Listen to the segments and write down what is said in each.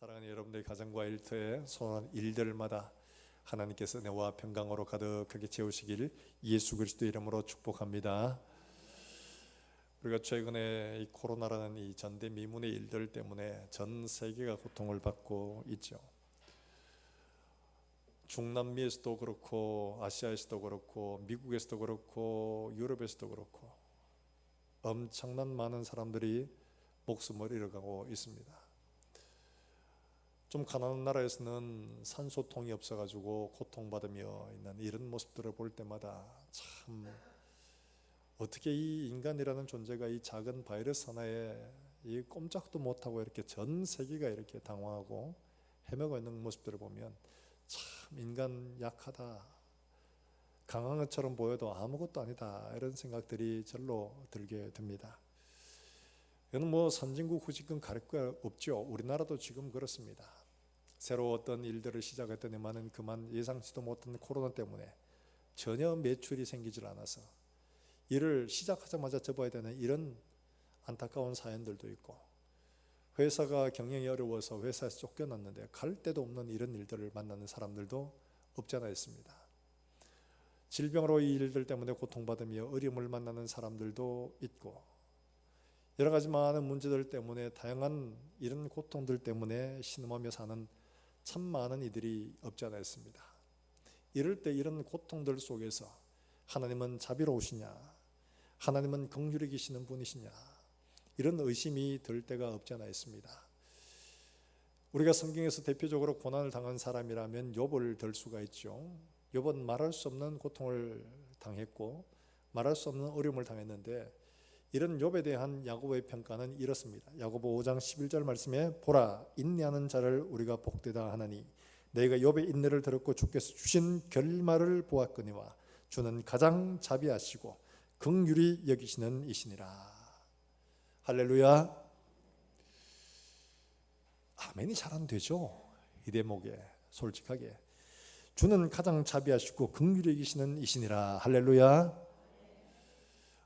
사랑하는 여러분들, 가정과 일터에 소원한 일들마다 하나님께서 은혜와 평강으로 가득하게 채우시길 예수 그리스도 이름으로 축복합니다. 우리가 최근에 이 코로나라는 이 전대미문의 일들 때문에 전 세계가 고통을 받고 있죠. 중남미에서도 그렇고 아시아에서도 그렇고 미국에서도 그렇고 유럽에서도 그렇고 엄청난 많은 사람들이 목숨을 잃어가고 있습니다. 좀 가난한 나라에서는 산소통이 없어가지고 고통받으며 있는 이런 모습들을 볼 때마다 참 어떻게 이 인간이라는 존재가 이 작은 바이러스 하나에 이 꼼짝도 못하고 이렇게 전 세계가 이렇게 당황하고 헤매고 있는 모습들을 보면 참 인간 약하다, 강한 것처럼 보여도 아무것도 아니다, 이런 생각들이 절로 들게 됩니다. 이건 뭐 선진국 후진국 가릴 거 없죠. 우리나라도 지금 그렇습니다. 새로 어떤 일들을 시작했더니만은 그만 예상치도 못한 코로나 때문에 전혀 매출이 생기질 않아서 일을 시작하자마자 접어야 되는 이런 안타까운 사연들도 있고, 회사가 경영이 어려워서 회사에서 쫓겨났는데 갈 데도 없는 이런 일들을 만나는 사람들도 없지 않아 있습니다. 질병으로 이 일들 때문에 고통받으며 어려움을 만나는 사람들도 있고, 여러 가지 많은 문제들 때문에 다양한 이런 고통들 때문에 신음하며 사는 참 많은 이들이 없지 않아 있습니다. 이럴 때 이런 고통들 속에서 하나님은 자비로우시냐, 하나님은 긍휼히 계시는 분이시냐, 이런 의심이 들 때가 없지 않아 있습니다. 우리가 성경에서 대표적으로 고난을 당한 사람이라면 욥을 들 수가 있죠. 욥은 말할 수 없는 고통을 당했고 말할 수 없는 어려움을 당했는데, 이런 욥에 대한 야고보의 평가는 이렇습니다. 야고보 5장 11절 말씀에 보라, 인내하는 자를 우리가 복되다 하나니 너희가 욥의 인내를 들었고 주께서 주신 결말을 보았거니와 주는 가장 자비하시고 긍휼히 여기시는 이시니라. 할렐루야. 아멘이 잘 안 되죠. 이 대목에 솔직하게 주는 가장 자비하시고 긍휼히 여기시는 이시니라. 할렐루야.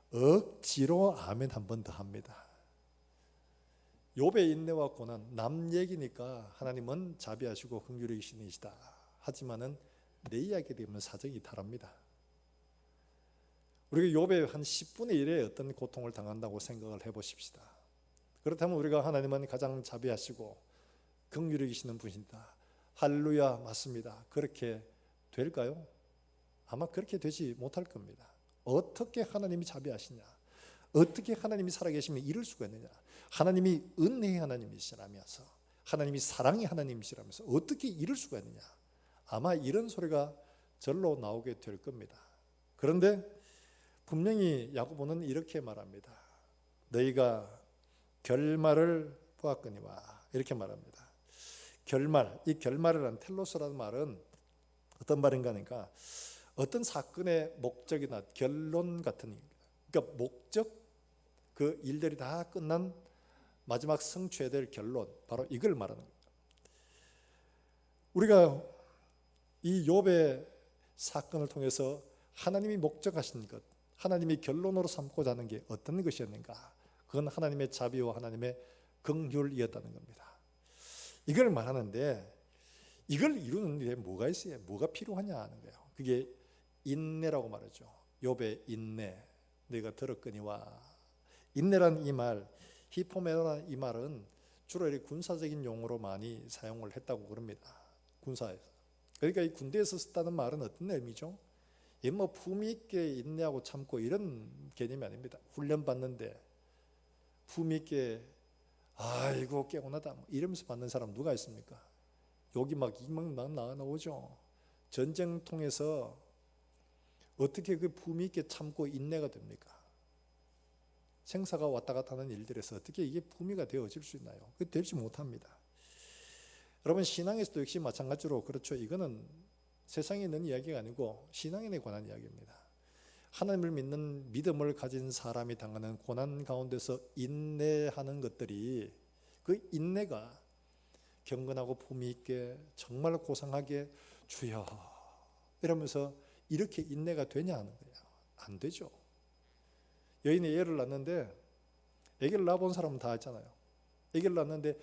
억지로 아멘 한 번 더 합니다. 욥의 인내와 고난, 남 얘기니까 하나님은 자비하시고 긍휼히 여기시는 이시다 하지만은 내 이야기 되면 사정이 다릅니다. 우리가 욥의 한 10분의 1의 어떤 고통을 당한다고 생각을 해보십시다. 그렇다면 우리가 하나님은 가장 자비하시고 긍휼히 여기시는 분이다, 할렐루야, 맞습니다. 그렇게 될까요? 아마 그렇게 되지 못할 겁니다. 어떻게 하나님이 자비하시냐, 어떻게 하나님이 살아계시면 이럴 수가 있느냐, 하나님이 은혜의 하나님이시라면서 하나님이 사랑의 하나님이시라면서 어떻게 이럴 수가 있느냐, 아마 이런 소리가 절로 나오게 될 겁니다. 그런데 분명히 야고보는 이렇게 말합니다. 너희가 결말을 보았거니와, 이렇게 말합니다. 결말, 이 결말이라는 텔로스라는 말은 어떤 말인가 하니까 어떤 사건의 목적이나 결론 같은, 그러니까 목적, 그 일들이 다 끝난 마지막 성취해야 될 결론, 바로 이걸 말하는 겁니다. 우리가 이 욥의 사건을 통해서 하나님이 목적하신 것, 하나님이 결론으로 삼고자 하는 게 어떤 것이었는가, 그건 하나님의 자비와 하나님의 긍휼이었다는 겁니다. 이걸 말하는데 이걸 이루는 데 뭐가 있어요? 뭐가 필요하냐 하는 거예요. 그게 인내라고 말하죠. 욥의 인내, 내가 들었거니와. 인내란 이 말, 히포메라는 이 말은 주로 이렇게 군사적인 용어로 많이 사용을 했다고 그럽니다. 군사에서. 그러니까 이 군대에서 썼다는 말은 어떤 의미죠? 이 뭐 품위 있게 인내하고 참고 이런 개념이 아닙니다. 훈련 받는데 품위 있게 아이고 깨고나다 이러면서 받는 사람 누가 있습니까? 욕이 막 나오죠. 전쟁 통해서 어떻게 그 품위 있게 참고 인내가 됩니까? 생사가 왔다 갔다 하는 일들에서 어떻게 이게 품위가 되어질 수 있나요? 그 되지 못합니다. 여러분, 신앙에서도 역시 마찬가지로 그렇죠. 이거는 세상에 있는 이야기가 아니고 신앙인에 관한 이야기입니다. 하나님을 믿는 믿음을 가진 사람이 당하는 고난 가운데서 인내하는 것들이, 그 인내가 경건하고 품위 있게 정말 고상하게 주여 이러면서 이렇게 인내가 되냐 하는 거예요. 안 되죠. 여인이 애를 낳는데, 애기를 낳아본 사람은 다 있잖아요. 아기를 낳는데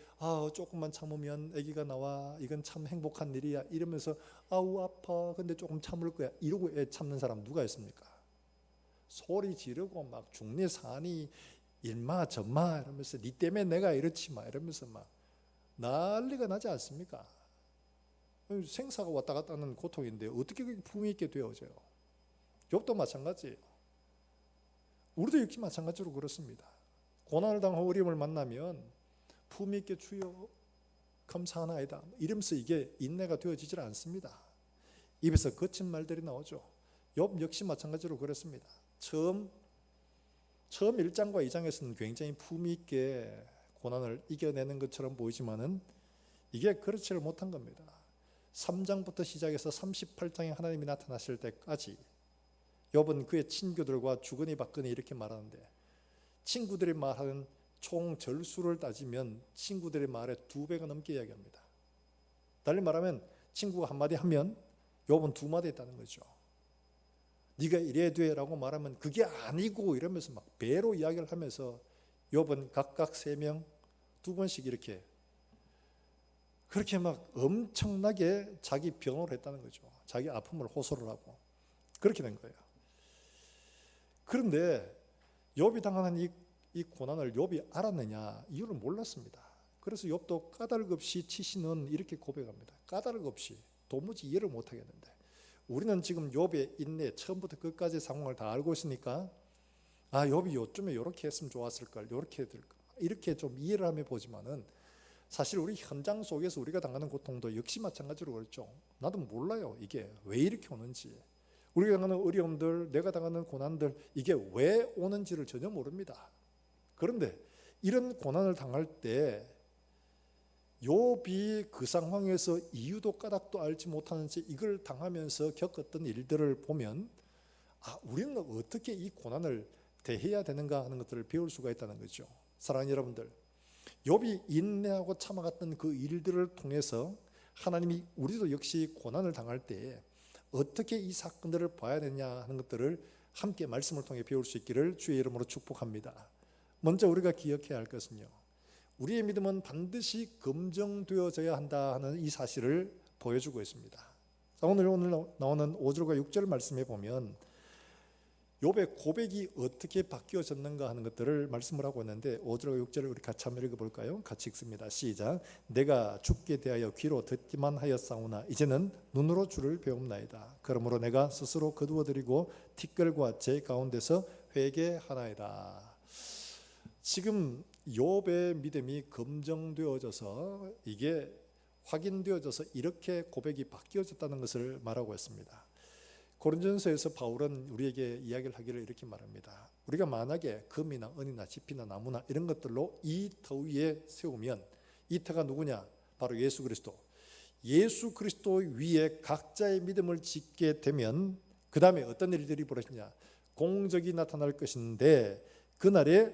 조금만 참으면 아기가 나와, 이건 참 행복한 일이야 이러면서 아우 아파 근데 조금 참을 거야 이러고 애 참는 사람 누가 있습니까? 소리 지르고 막 중리 사니 일마 전마 이러면서 니 때문에 내가 이렇지 마 이러면서 막 난리가 나지 않습니까? 생사가 왔다 갔다 하는 고통인데 어떻게 그렇게 품위 있게 되어져요? 욥도 마찬가지예요. 우리도 역시 마찬가지로 그렇습니다. 고난을 당하고 어려움을 만나면 품위 있게 주여 감사하나이다 이러면서 이게 인내가 되어지질 않습니다. 입에서 거친 말들이 나오죠. 욥 역시 마찬가지로 그렇습니다. 처음 1장과 2장에서는 굉장히 품위 있게 고난을 이겨내는 것처럼 보이지만은 이게 그렇지를 못한 겁니다. 3장부터 시작해서 38장에 하나님이 나타나실 때까지 욥은 그의 친구들과 주거니 받거니 이렇게 말하는데, 친구들이 말하는 총 절수를 따지면 친구들의 말에 2배가 넘게 이야기합니다. 달리 말하면 친구가 한마디 하면 욥은 2마디 했다는 거죠. 네가 이래야 돼 라고 말하면 그게 아니고 이러면서 막 배로 이야기를 하면서 욥은 각각 3명 2번씩 이렇게 그렇게 막 엄청나게 자기 변호를 했다는 거죠. 자기 아픔을 호소를 하고 그렇게 된 거예요. 그런데 욥이 당하는 이 고난을 욥이 알았느냐? 이유를 몰랐습니다. 그래서 욥도 까닭 없이 치시는 이렇게 고백합니다. 까닭 없이 도무지 이해를 못하겠는데, 우리는 지금 욥의 인내 처음부터 끝까지 상황을 다 알고 있으니까 욥이 요쯤에 이렇게 했으면 좋았을 걸, 이렇게 좀 이해를 하며 보지만은 사실 우리 현장 속에서 우리가 당하는 고통도 역시 마찬가지로 그렇죠. 나도 몰라요. 이게 왜 이렇게 오는지, 우리가 당하는 어려움들, 내가 당하는 고난들, 이게 왜 오는지를 전혀 모릅니다. 그런데 이런 고난을 당할 때 욥이 그 상황에서 이유도 까닭도 알지 못하는 채 이걸 당하면서 겪었던 일들을 보면 우리는 어떻게 이 고난을 대해야 되는가 하는 것들을 배울 수가 있다는 거죠. 사랑하는 여러분들, 욥이 인내하고 참아갔던 그 일들을 통해서 하나님이 우리도 역시 고난을 당할 때 어떻게 이 사건들을 봐야 되냐 하는 것들을 함께 말씀을 통해 배울 수 있기를 주의 이름으로 축복합니다. 먼저 우리가 기억해야 할 것은요, 우리의 믿음은 반드시 검증되어져야 한다 하는 이 사실을 보여주고 있습니다. 오늘 나오는 5절과 6절 말씀에 보면 욥의 고백이 어떻게 바뀌어졌는가 하는 것들을 말씀을 하고 있는데, 5절과 6절을 우리 같이 한번 읽어볼까요? 같이 읽습니다. 시작. 내가 죽게 대하여 귀로 듣기만 하였사오나 이제는 눈으로 주를 배움나이다. 그러므로 내가 스스로 거두어드리고 티끌과 제 가운데서 회개하나이다. 지금 욥의 믿음이 검증되어져서 이게 확인되어져서 이렇게 고백이 바뀌어졌다는 것을 말하고 있습니다. 고린전서에서 바울은 우리에게 이야기를 하기를 이렇게 말합니다. 우리가 만약에 금이나 은이나 지피나 나무나 이런 것들로 이 터 위에 세우면, 이 터가 누구냐? 바로 예수 그리스도. 예수 그리스도 위에 각자의 믿음을 짓게 되면 그 다음에 어떤 일들이 벌어지냐? 공적이 나타날 것인데, 그날에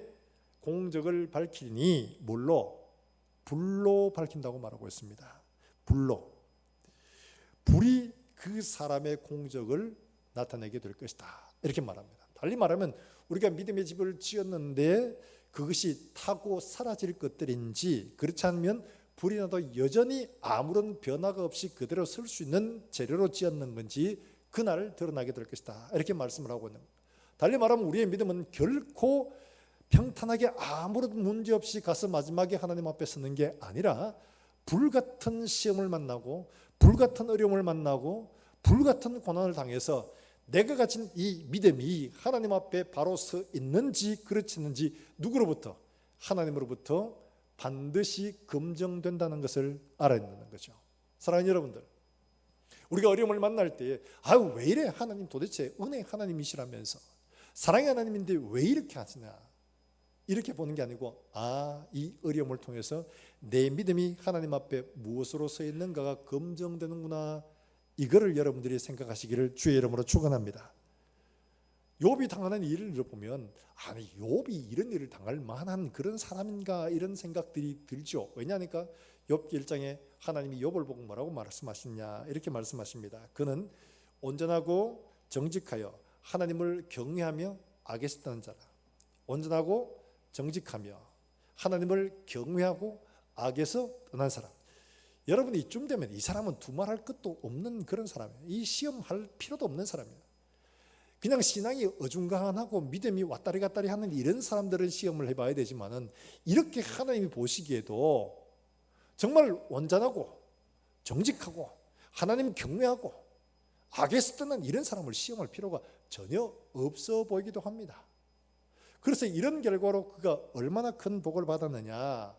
공적을 밝히니 뭘로? 불로 밝힌다고 말하고 있습니다. 불로. 불이 그 사람의 공적을 나타내게 될 것이다, 이렇게 말합니다. 달리 말하면 우리가 믿음의 집을 지었는데 그것이 타고 사라질 것들인지, 그렇지 않으면 불이 나도 여전히 아무런 변화가 없이 그대로 설 수 있는 재료로 지었는 건지 그날 드러나게 될 것이다, 이렇게 말씀을 하고 있는 겁니다. 달리 말하면 우리의 믿음은 결코 평탄하게 아무런 문제 없이 가서 마지막에 하나님 앞에 서는 게 아니라 불같은 시험을 만나고 불같은 어려움을 만나고 불같은 고난을 당해서 내가 가진 이 믿음이 하나님 앞에 바로 서 있는지 그렇지 않는지 누구로부터? 하나님으로부터 반드시 검증된다는 것을 알아야 된다는 거죠. 사랑하는 여러분들, 우리가 어려움을 만날 때 왜 이래? 하나님 도대체 은혜 하나님이시라면서 사랑의 하나님인데 왜 이렇게 하시냐? 이렇게 보는 게 아니고 이 어려움을 통해서 내 믿음이 하나님 앞에 무엇으로 서 있는가가 검증되는구나, 이거를 여러분들이 생각하시기를 주의 이름으로 축원합니다. 욥이 당하는 일을 보면 욥이 이런 일을 당할 만한 그런 사람인가 이런 생각들이 들죠. 왜냐하니까 욥기 1장에 하나님이 욥을 보고 뭐라고 말씀하시냐 이렇게 말씀하십니다. 그는 온전하고 정직하여 하나님을 경외하며 악에서 떠난 자라. 온전하고 정직하며 하나님을 경외하고 악에서 떠난 사람. 여러분 이쯤 되면 이 사람은 두말할 것도 없는 그런 사람이에요. 이 시험할 필요도 없는 사람이에요. 그냥 신앙이 어중간하고 믿음이 왔다리 갔다리 하는 이런 사람들은 시험을 해봐야 되지만은 이렇게 하나님이 보시기에도 정말 온전하고 정직하고 하나님 경외하고 악에서 떠난 이런 사람을 시험할 필요가 전혀 없어 보이기도 합니다. 그래서 이런 결과로 그가 얼마나 큰 복을 받았느냐,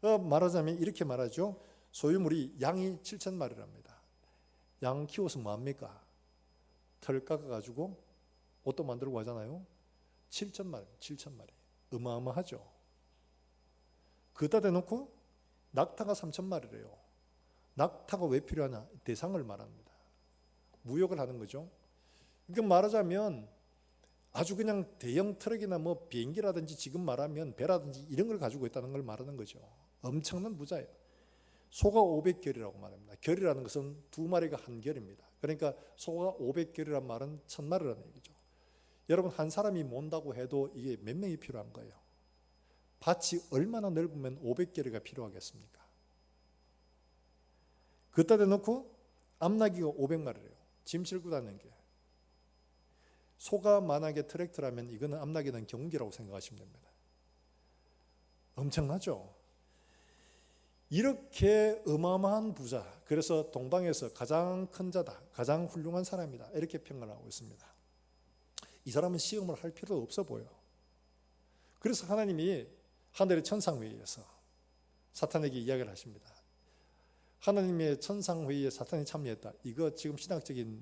말하자면 이렇게 말하죠. 소유물이 양이 7,000마리랍니다. 양 키워서 뭐합니까? 털 깎아가지고 옷도 만들고 하잖아요. 7,000마리, 7,000마리. 어마어마하죠. 그다 대놓고 낙타가 3,000마리래요. 낙타가 왜 필요하냐? 대상을 말합니다. 무역을 하는 거죠. 그러니까 말하자면 아주 그냥 대형 트럭이나 뭐 비행기라든지 지금 말하면 배라든지 이런 걸 가지고 있다는 걸 말하는 거죠. 엄청난 부자예요. 소가 500결이라고 말합니다. 결이라는 것은 두 마리가 한 결입니다. 그러니까 소가 500결이란 말은 1,000마리라는 얘기죠. 여러분 한 사람이 몬다고 해도 이게 몇 명이 필요한 거예요. 밭이 얼마나 넓으면 500결이가 필요하겠습니까? 그따 대놓고 암나귀가 500마리래요. 짐 싣고 다니는 게. 소가 만약에 트랙터라면 이거는 암나귀는 경운기라고 생각하시면 됩니다. 엄청나죠? 이렇게 어마어마한 부자, 그래서 동방에서 가장 큰 자다, 가장 훌륭한 사람이다, 이렇게 평가를 하고 있습니다. 이 사람은 시험을 할 필요도 없어 보여. 그래서 하나님이 하늘의 천상회의에서 사탄에게 이야기를 하십니다. 하나님의 천상회의에 사탄이 참여했다. 이거 지금 신학적인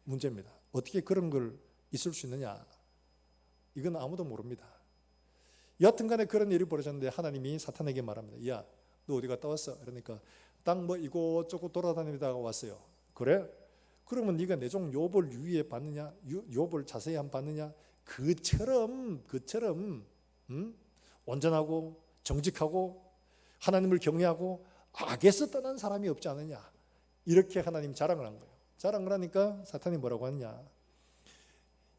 문제입니다. 어떻게 그런 걸 있을 수 있느냐? 이건 아무도 모릅니다. 여하튼 간에 그런 일이 벌어졌는데 하나님이 사탄에게 말합니다. 야, 너 어디 갔다 왔어? 그러니까 땅 뭐 이곳저곳 돌아다니다가 왔어요. 그래? 그러면 네가 내 종 욥을 유의해 봤느냐? 욥을 자세히 안 봤느냐? 그처럼 온전하고 정직하고 하나님을 경외하고 악에서 떠난 사람이 없지 않느냐? 이렇게 하나님 자랑을 한 거예요. 자랑을 하니까 사탄이 뭐라고 하느냐?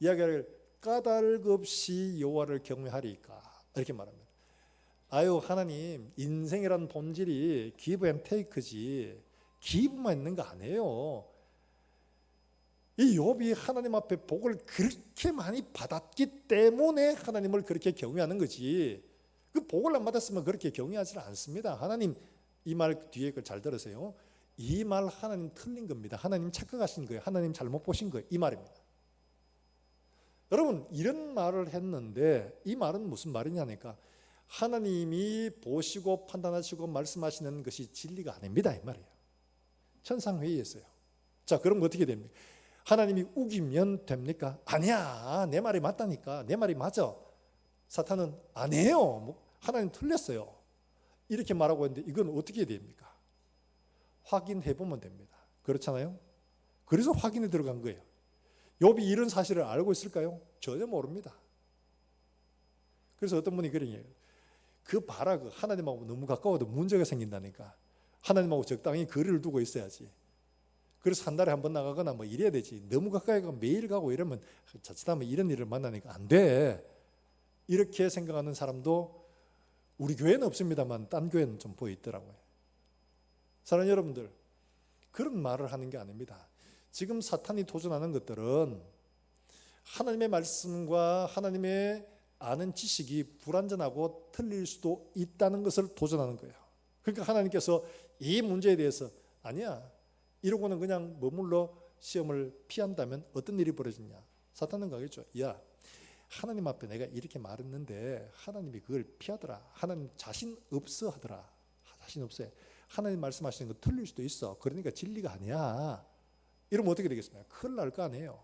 이야기를 까닭 없이 여호와를 경외하리까? 이렇게 말합니다. 아유 하나님, 인생이란 본질이 give and take지 기브만 있는 거 아니에요. 이 욥이 하나님 앞에 복을 그렇게 많이 받았기 때문에 하나님을 그렇게 경외하는 거지, 그 복을 안 받았으면 그렇게 경외하지 않습니다. 하나님, 이 말 뒤에 걸 잘 들으세요. 이 말 하나님 틀린 겁니다. 하나님 착각하신 거예요. 하나님 잘못 보신 거예요. 이 말입니다. 여러분 이런 말을 했는데 이 말은 무슨 말이냐니까, 하나님이 보시고 판단하시고 말씀하시는 것이 진리가 아닙니다, 이 말이에요. 천상회의에서요. 자, 그럼 어떻게 됩니까? 하나님이 우기면 됩니까? 아니야, 내 말이 맞다니까, 내 말이 맞아. 사탄은 아니에요, 하나님 틀렸어요, 이렇게 말하고 있는데 이건 어떻게 됩니까? 확인해 보면 됩니다. 그렇잖아요? 그래서 확인에 들어간 거예요. 욥이 이런 사실을 알고 있을까요? 전혀 모릅니다. 그래서 어떤 분이 그런 얘기해요. 그 봐라, 그 하나님하고 너무 가까워도 문제가 생긴다니까. 하나님하고 적당히 거리를 두고 있어야지. 그래서 한 달에 한 번 나가거나 뭐 이래야 되지. 너무 가까이 가면 매일 가고 이러면 자칫하면 이런 일을 만나니까 안 돼. 이렇게 생각하는 사람도 우리 교회는 없습니다만 딴 교회는 좀 보여 있더라고요. 사랑하는 여러분들, 그런 말을 하는 게 아닙니다. 지금 사탄이 도전하는 것들은 하나님의 말씀과 하나님의 아는 지식이 불완전하고 틀릴 수도 있다는 것을 도전하는 거예요. 그러니까 하나님께서 이 문제에 대해서 아니야, 이러고는 그냥 머물러 시험을 피한다면 어떤 일이 벌어지냐? 사탄은 가겠죠. 야, 하나님 앞에 내가 이렇게 말했는데 하나님이 그걸 피하더라. 하나님 자신 없어 하더라. 자신 없어. 하나님 말씀하시는 거 틀릴 수도 있어. 그러니까 진리가 아니야. 이러면 어떻게 되겠습니까? 큰일 날 거 아니에요.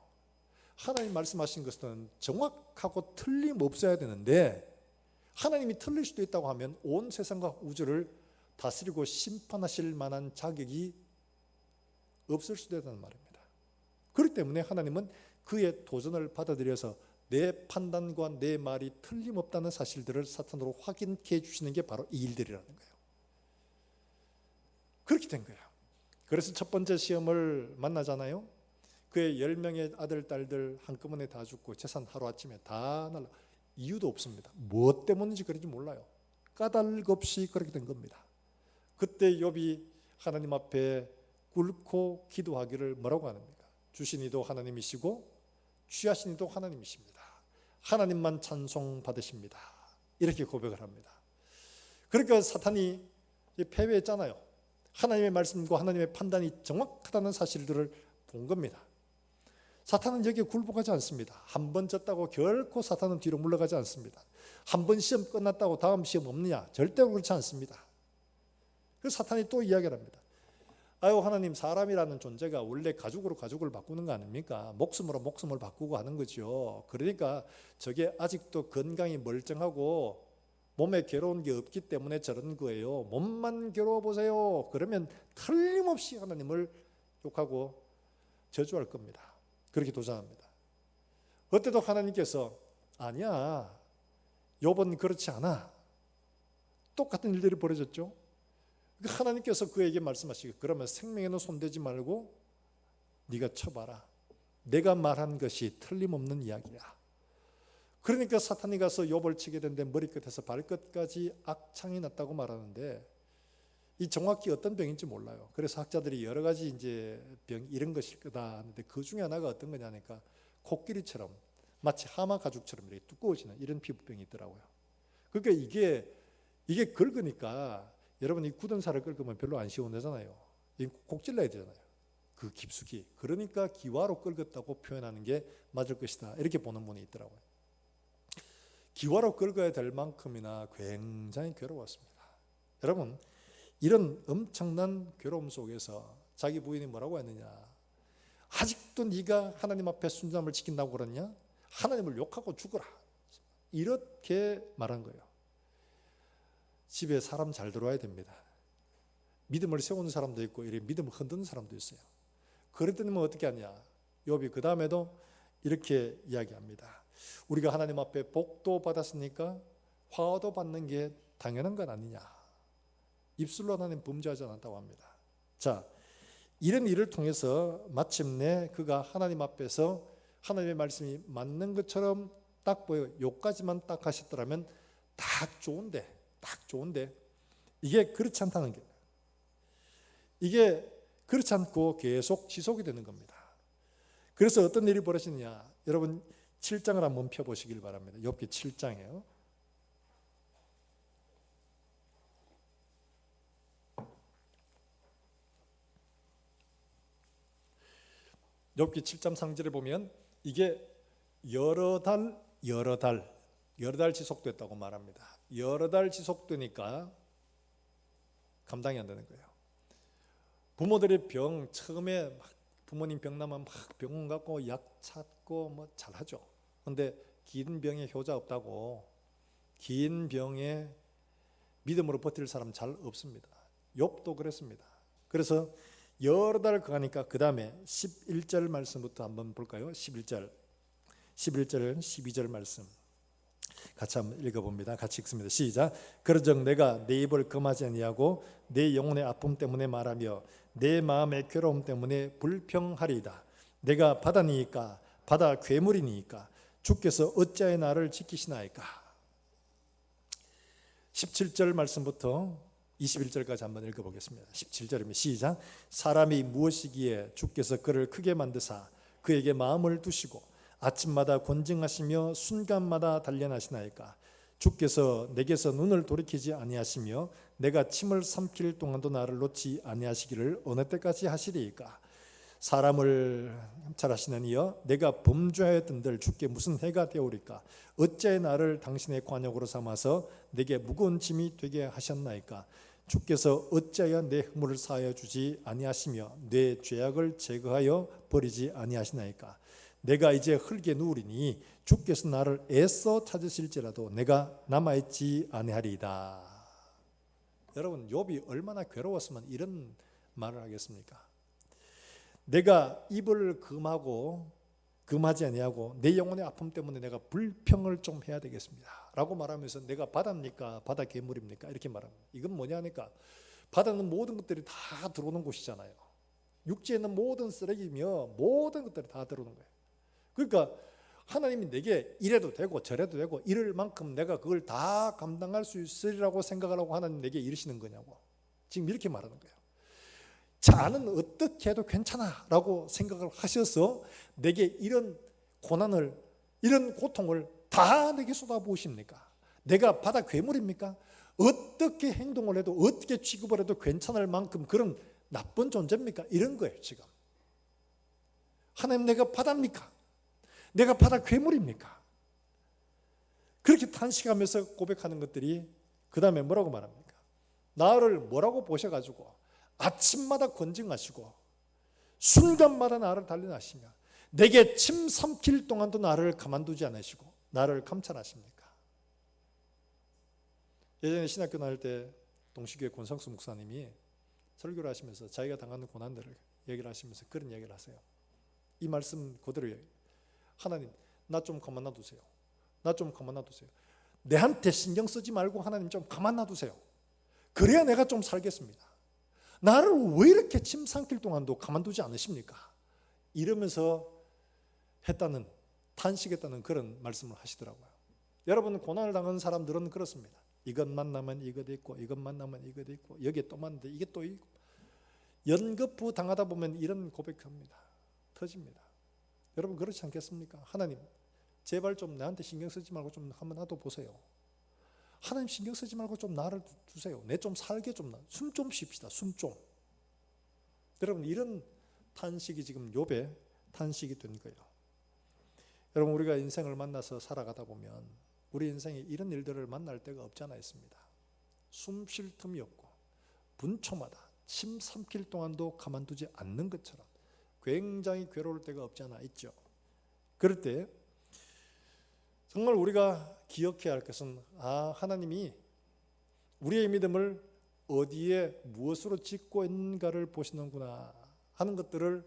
하나님 말씀하신 것은 정확하고 틀림없어야 되는데 하나님이 틀릴 수도 있다고 하면 온 세상과 우주를 다스리고 심판하실 만한 자격이 없을 수도 있다는 말입니다. 그렇기 때문에 하나님은 그의 도전을 받아들여서 내 판단과 내 말이 틀림없다는 사실들을 사탄으로 확인해 주시는 게 바로 이 일들이라는 거예요. 그렇게 된 거예요. 그래서 첫 번째 시험을 만나잖아요. 그의 10명의 아들, 딸들 한꺼번에 다 죽고 재산 하루아침에 다 날라. 이유도 없습니다. 무엇 때문인지 그런지 몰라요. 까닭 없이 그렇게 된 겁니다. 그때 욥이 하나님 앞에 꿇고 기도하기를 뭐라고 합니까? 주신 이도 하나님이시고 취하신 이도 하나님이십니다. 하나님만 찬송 받으십니다. 이렇게 고백을 합니다. 그러니까 사탄이 패배했잖아요. 하나님의 말씀과 하나님의 판단이 정확하다는 사실들을 본 겁니다. 사탄은 여기에 굴복하지 않습니다. 한 번 졌다고 결코 사탄은 뒤로 물러가지 않습니다. 한 번 시험 끝났다고 다음 시험 없느냐? 절대로 그렇지 않습니다. 그래서 사탄이 또 이야기를 합니다. 아유, 하나님, 사람이라는 존재가 원래 가죽으로 가죽을 바꾸는 거 아닙니까? 목숨으로 목숨을 바꾸고 하는 거죠. 그러니까 저게 아직도 건강이 멀쩡하고 몸에 괴로운 게 없기 때문에 저런 거예요. 몸만 괴로워 보세요. 그러면 틀림없이 하나님을 욕하고 저주할 겁니다. 그렇게 도전합니다. 그때도 하나님께서 아니야, 욥은 그렇지 않아. 똑같은 일들이 벌어졌죠. 하나님께서 그에게 말씀하시고, 그러면 생명에는 손대지 말고 네가 쳐봐라. 내가 말한 것이 틀림없는 이야기야. 그러니까 사탄이 가서 욥을 치게 되는데 머리끝에서 발끝까지 악창이 났다고 말하는데, 이 정확히 어떤 병인지 몰라요. 그래서 학자들이 여러 가지 이제 병 이런 것일 거다 하는데, 그 중에 하나가 어떤 거냐니까 코끼리처럼 마치 하마 가죽처럼 이렇게 두꺼워지는 이런 피부병이 있더라고요. 그러니까 이게 긁으니까 여러분, 이 굳은 살을 긁으면 별로 안 시원하잖아요. 꼭 찔러야 되잖아요. 그 깊숙이. 그러니까 기와로 긁었다고 표현하는 게 맞을 것이다. 이렇게 보는 분이 있더라고요. 기와로 긁어야 될 만큼이나 굉장히 괴로웠습니다. 여러분, 이런 엄청난 괴로움 속에서 자기 부인이 뭐라고 했느냐? 아직도 네가 하나님 앞에 순전함을 지킨다고 그러냐? 하나님을 욕하고 죽어라. 이렇게 말한 거예요. 집에 사람 잘 들어와야 됩니다. 믿음을 세우는 사람도 있고 이렇게 믿음을 흔드는 사람도 있어요. 그랬더니 뭐 어떻게 하냐? 욥이 그 다음에도 이렇게 이야기합니다. 우리가 하나님 앞에 복도 받았으니까 화도 받는 게 당연한 건 아니냐? 입술로 하나님 범죄하지 않았다고 합니다. 자, 이런 일을 통해서 마침내 그가 하나님 앞에서 하나님의 말씀이 맞는 것처럼 딱 보여. 요까지만 딱 하셨더라면 딱 좋은데 이게 그렇지 않다는 게, 이게 그렇지 않고 계속 지속이 되는 겁니다. 그래서 어떤 일이 벌어지느냐? 여러분 7장을 한번 펴보시길 바랍니다. 욥기 7장이에요. 욥기 7장 상절에 보면 이게 여러 달 지속됐다고 말합니다. 여러 달 지속되니까 감당이 안 되는 거예요. 부모들의 병, 처음에 막 부모님 병 나면 막 병원 가고 약 찾고 뭐 잘하죠. 그런데 긴 병에 효자 없다고, 긴 병에 믿음으로 버틸 사람 잘 없습니다. 욥도 그랬습니다. 그래서 여러 달 가니까 그 다음에 11절 말씀부터 한번 볼까요? 11절, 12절 말씀 같이 한번 읽어봅니다. 같이 읽습니다. 시작. 그러즉 내가 내 입을 금하지 아니하고 내 영혼의 아픔 때문에 말하며 내 마음의 괴로움 때문에 불평하리이다. 내가 바다니이까 바다 괴물이니이까 주께서 어찌하여 나를 지키시나이까. 17절 말씀부터 21절까지 한번 읽어보겠습니다. 17절입니다. 시작. 사람이 무엇이기에 주께서 그를 크게 만드사 그에게 마음을 두시고 아침마다 권징하시며 순간마다 단련하시나이까. 주께서 내게서 눈을 돌이키지 아니하시며 내가 침을 삼킬 동안도 나를 놓지 아니하시기를 어느 때까지 하시리이까. 사람을 잘하시는 이여 내가 범죄하였던들 주께 무슨 해가 되오리까. 어찌하여 나를 당신의 관역으로 삼아서 내게 무거운 짐이 되게 하셨나이까. 주께서 어찌하여 내 허물을 사하여 주지 아니하시며 내 죄악을 제거하여 버리지 아니하시나이까. 내가 이제 흙에 누우리니 주께서 나를 애써 찾으실지라도 내가 남아있지 아니하리이다. 여러분, 욥이 얼마나 괴로웠으면 이런 말을 하겠습니까? 내가 입을 금하지 아니하고 내 영혼의 아픔 때문에 내가 불평을 좀 해야 되겠습니다 라고 말하면서 내가 바다입니까? 바다 괴물입니까? 이렇게 말합니다. 이건 뭐냐니까, 바다는 모든 것들이 다 들어오는 곳이잖아요. 육지에 있는 모든 쓰레기며 모든 것들이 다 들어오는 거예요. 그러니까 하나님이 내게 이래도 되고 저래도 되고 이럴 만큼 내가 그걸 다 감당할 수 있으리라고 생각을 하고 하나님 내게 이르시는 거냐고. 지금 이렇게 말하는 거예요. 자는 어떻게 해도 괜찮아 라고 생각을 하셔서 내게 이런 고난을, 이런 고통을 다 내게 쏟아부으십니까? 내가 바다 괴물입니까? 어떻게 행동을 해도 어떻게 취급을 해도 괜찮을 만큼 그런 나쁜 존재입니까? 이런 거예요 지금. 하나님, 내가 바다입니까? 내가 바다 괴물입니까? 그렇게 탄식하면서 고백하는 것들이 그 다음에 뭐라고 말합니까? 나를 뭐라고 보셔가지고 아침마다 권징하시고 순간마다 나를 단련하시며 내게 침 삼킬 동안도 나를 가만두지 않으시고 나를 감찰하십니까? 예전에 신학교 다닐 때 동시교회 권상수 목사님이 설교를 하시면서 자기가 당하는 고난들을 얘기를 하시면서 그런 얘기를 하세요. 이 말씀 그대로예요. 하나님, 나 좀 가만 놔두세요. 나 좀 가만 놔두세요. 내한테 신경 쓰지 말고 하나님 좀 가만 놔두세요. 그래야 내가 좀 살겠습니다. 나를 왜 이렇게 침 삼킬 동안도 가만두지 않으십니까? 이러면서 했다는, 탄식했다는 그런 말씀을 하시더라고요. 여러분, 고난을 당한 사람들은 그렇습니다. 이것 만나면 이것도 있고 이것 만나면 이것도 있고 여기에 또 만나는데 이게 또 있고 연거푸 당하다 보면 이런 고백합니다. 터집니다. 여러분 그렇지 않겠습니까? 하나님 제발 좀 나한테 신경 쓰지 말고 좀 한번 나도 보세요. 하나님 신경 쓰지 말고 좀 나를 두세요. 내 좀 살게 좀, 숨 좀 쉽시다. 숨 좀. 여러분 이런 탄식이 지금 욥의 탄식이 된 거예요. 여러분 우리가 인생을 만나서 살아가다 보면 우리 인생에 이런 일들을 만날 때가 없지 않아 있습니다. 숨 쉴 틈이 없고 분초마다 침 삼킬 동안도 가만두지 않는 것처럼 굉장히 괴로울 때가 없지 않아 있죠. 그럴 때 정말 우리가 기억해야 할 것은 하나님이 우리의 믿음을 어디에 무엇으로 짓고 있는가를 보시는구나 하는 것들을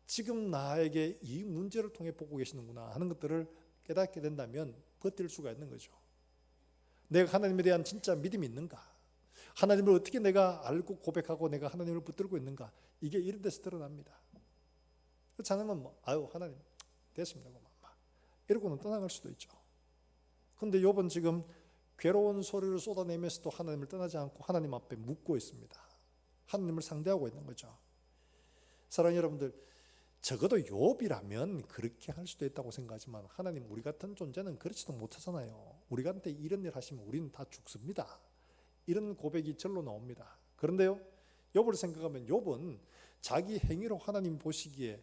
지금 나에게 이 문제를 통해 보고 계시는구나 하는 것들을 깨닫게 된다면 버틸 수가 있는 거죠. 내가 하나님에 대한 진짜 믿음이 있는가? 하나님을 어떻게 내가 알고 고백하고 내가 하나님을 붙들고 있는가? 이게 이런 데서 드러납니다. 그렇지 않으면 하나님 됐습니다. 이러고는 떠나갈 수도 있죠. 그런데 욥은 지금 괴로운 소리를 쏟아내면서도 하나님을 떠나지 않고 하나님 앞에 묻고 있습니다. 하나님을 상대하고 있는 거죠. 사랑하는 여러분들, 적어도 욥이라면 그렇게 할 수도 있다고 생각하지만 하나님, 우리 같은 존재는 그렇지도 못하잖아요. 우리한테 이런 일 하시면 우리는 다 죽습니다. 이런 고백이 절로 나옵니다. 그런데요, 욥을 생각하면 욥은 자기 행위로 하나님 보시기에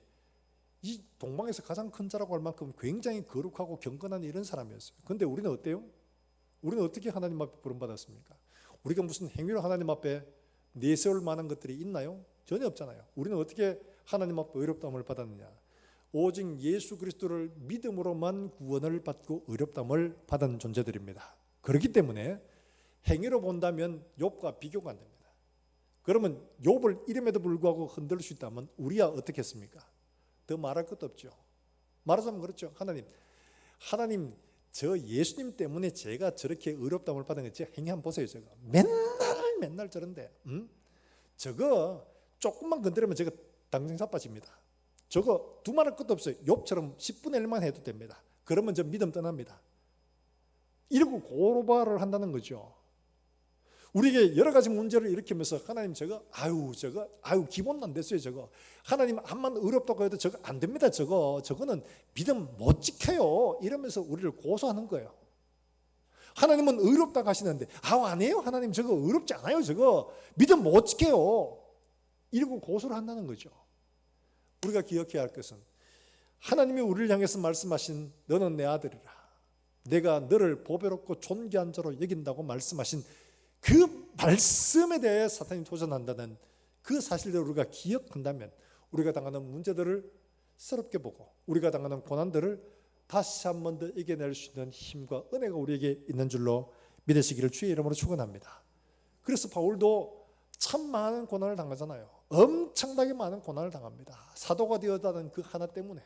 이 동방에서 가장 큰 자라고 할 만큼 굉장히 거룩하고 경건한 이런 사람이었어요. 그런데 우리는 어때요? 우리는 어떻게 하나님 앞에 부름받았습니까? 우리가 무슨 행위로 하나님 앞에 내세울 만한 것들이 있나요? 전혀 없잖아요. 우리는 어떻게 하나님 앞에 의롭다함을 받았느냐? 오직 예수 그리스도를 믿음으로만 구원을 받고 의롭다함을 받은 존재들입니다. 그렇기 때문에 행위로 본다면 욥과 비교가 안 됩니다. 그러면 욥을 이름에도 불구하고 흔들 수 있다면 우리야 어떻게 했습니까? 더 말할 것도 없죠. 말하자면 그렇죠. 하나님 저 예수님 때문에 제가 저렇게 의롭다함을 받은 거 제가 행위 한번 보세요. 제가 맨날 저런데 저거 조금만 건드리면 제가 당장 자빠집니다. 저거 두말할 것도 없어요. 욥처럼 10분의 1만 해도 됩니다. 그러면 저 믿음 떠납니다. 이러고 고발을 한다는 거죠. 우리에게 여러 가지 문제를 일으키면서 하나님 저거 기본도 안 됐어요. 저거 하나님 암만 의롭다고 해도 저거 안 됩니다. 저거는 믿음 못 지켜요. 이러면서 우리를 고소하는 거예요. 하나님은 의롭다고 하시는데 아니에요. 하나님 저거 의롭지 않아요. 저거 믿음 못 지켜요. 이러고 고소를 한다는 거죠. 우리가 기억해야 할 것은 하나님이 우리를 향해서 말씀하신 너는 내 아들이라, 내가 너를 보배롭고 존귀한 자로 여긴다고 말씀하신 그 말씀에 대해 사탄이 도전한다는 그 사실들을 우리가 기억한다면 우리가 당하는 문제들을 새롭게 보고 우리가 당하는 고난들을 다시 한 번 더 이겨낼 수 있는 힘과 은혜가 우리에게 있는 줄로 믿으시기를 주의 이름으로 축원합니다. 그래서 바울도 참 많은 고난을 당하잖아요. 엄청나게 많은 고난을 당합니다. 사도가 되었다는 그 하나 때문에.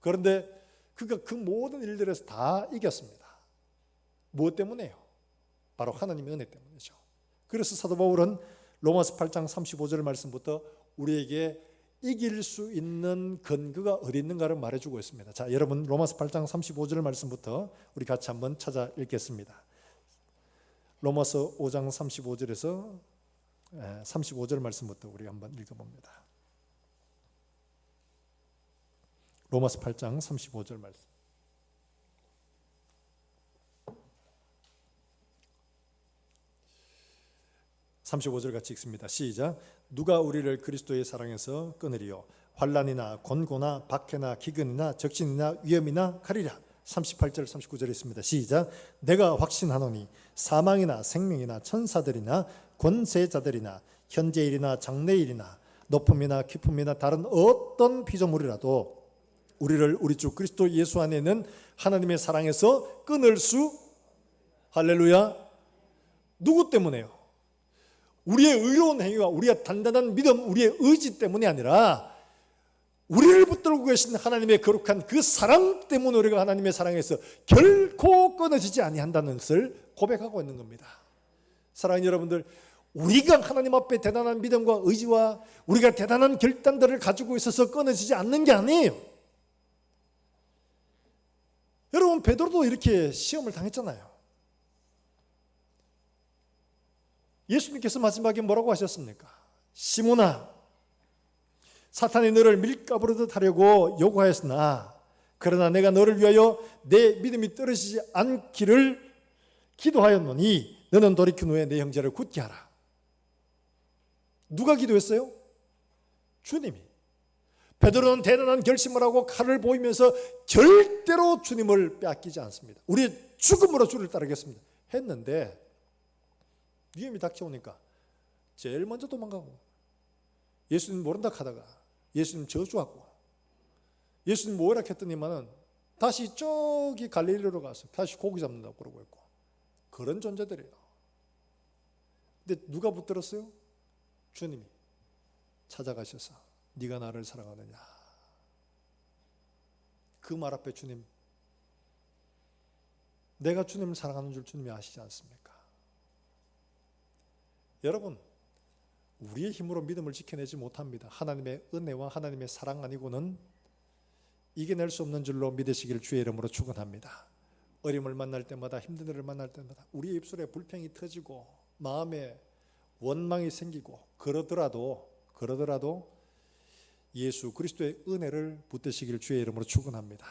그런데 그가 그 모든 일들에서 다 이겼습니다. 무엇 때문에요? 바로 하나님의 은혜 때문이죠. 그래서 사도 바울은 로마서 8장 35절 말씀부터 우리에게 이길 수 있는 근거가 어디 있는가를 말해주고 있습니다. 자, 여러분 로마서 8장 35절 말씀부터 우리 같이 한번 찾아 읽겠습니다. 로마서 5장 35절에서 35절 말씀부터 우리 한번 읽어봅니다. 로마서 8장 35절 말씀. (35절) 같이 읽습니다. 시작. 누가 우리를 그리스도의 사랑에서 끊으리요? 환난이나 곤고나 박해나 기근이나 적신이나 위험이나 칼이라. 38절 39절에 있습니다. 시작. 내가 확신하노니 사망이나 생명이나 천사들이나 권세자들이나 현재일이나 장래일이나 높음이나 깊음이나 다른 어떤 피조물이라도 우리를 우리 주 그리스도 예수 안에 있는 하나님의 사랑에서 끊을 수, 할렐루야, 누구 때문에요? 우리의 의로운 행위와 우리의 단단한 믿음, 우리의 의지 때문이 아니라 우리를 붙들고 계신 하나님의 거룩한 그 사랑 때문에 우리가 하나님의 사랑에서 결코 끊어지지 아니한다는 것을 고백하고 있는 겁니다. 사랑하는 여러분들, 우리가 하나님 앞에 대단한 믿음과 의지와 우리가 대단한 결단들을 가지고 있어서 끊어지지 않는 게 아니에요. 여러분, 베드로도 이렇게 시험을 당했잖아요. 예수님께서 마지막에 뭐라고 하셨습니까? 시몬아, 사탄이 너를 밀가부르듯 하려고 요구하였으나 그러나 내가 너를 위하여 내 믿음이 떨어지지 않기를 기도하였노니 너는 돌이킨 후에 내 형제를 굳게 하라. 누가 기도했어요? 주님이. 베드로는 대단한 결심을 하고 칼을 보이면서 절대로 주님을 빼앗기지 않습니다. 우리의 죽음으로 주를 따르겠습니다 했는데 위험이 닥쳐오니까 제일 먼저 도망가고 예수님 모른다 하다가 예수님 저주하고 예수님 뭐라 했더니만은 다시 저기 갈릴리로 가서 다시 고기 잡는다고 그러고 있고 그런 존재들이에요. 근데 누가 붙들었어요? 주님이 찾아가셔서 네가 나를 사랑하느냐. 그 말 앞에 주님, 내가 주님을 사랑하는 줄 주님이 아시지 않습니까? 여러분, 우리의 힘으로 믿음을 지켜내지 못합니다. 하나님의 은혜와 하나님의 사랑 아니고는 이겨낼 수 없는 줄로 믿으시기를 주의 이름으로 축원합니다. 어려움을 만날 때마다, 힘든 일을 만날 때마다 우리의 입술에 불평이 터지고 마음에 원망이 생기고 그러더라도 예수 그리스도의 은혜를 붙드시기를 주의 이름으로 축원합니다.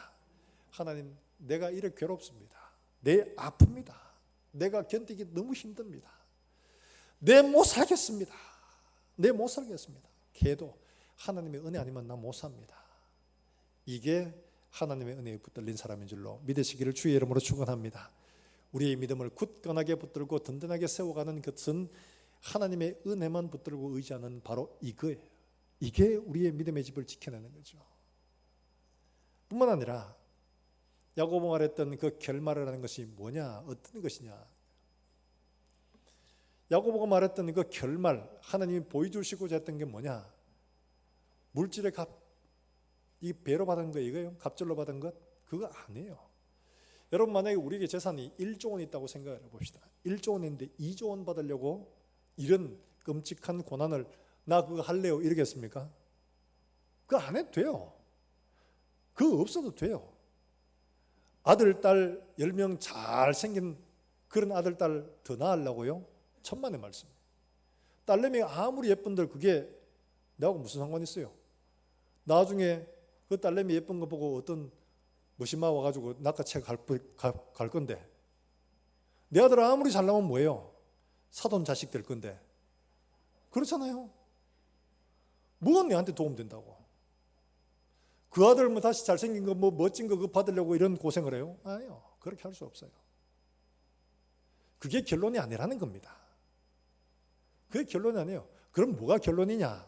하나님, 내가 이렇게 괴롭습니다. 내 아픕니다. 내가 견디기 너무 힘듭니다. 내 못 살겠습니다. 걔도 하나님의 은혜 아니면 나 못 삽니다. 이게 하나님의 은혜에 붙들린 사람인 줄로 믿으시기를 주의 이름으로 축원합니다. 우리의 믿음을 굳건하게 붙들고 든든하게 세워가는 것은 하나님의 은혜만 붙들고 의지하는 바로 이거예요. 이게 우리의 믿음의 집을 지켜내는 거죠. 뿐만 아니라 야고보가 말했던 그 결말이라는 것이 뭐냐, 어떤 것이냐. 야고보가 말했던 그 결말, 하나님이 보여주시고자 했던 게 뭐냐? 물질의 값, 이 배로 받은 거 이거예요? 갑절로 받은 것? 그거 아니에요. 여러분, 만약에 우리에게 재산이 1조 원 있다고 생각해 봅시다. 1조 원인데 2조 원 받으려고 이런 끔찍한 고난을 나 그거 할래요 이러겠습니까? 그거 안 해도 돼요. 그거 없어도 돼요. 아들, 딸 10명 잘생긴 그런 아들, 딸 더 낳으려고요? 천만의 말씀. 딸내미 아무리 예쁜들 그게 나하고 무슨 상관이 있어요? 나중에 그 딸내미 예쁜 거 보고 어떤 머신마 와가지고 낚아채 갈 건데 내 아들 아무리 잘나면 뭐예요? 사돈 자식 될 건데. 그렇잖아요. 뭐가 내한테 도움 된다고? 그 아들 뭐 다시 잘생긴 거 뭐 멋진 거 그거 받으려고 이런 고생을 해요? 아니요. 그렇게 할 수 없어요. 그게 결론이 아니라는 겁니다. 그게 결론이 아니에요. 그럼 뭐가 결론이냐?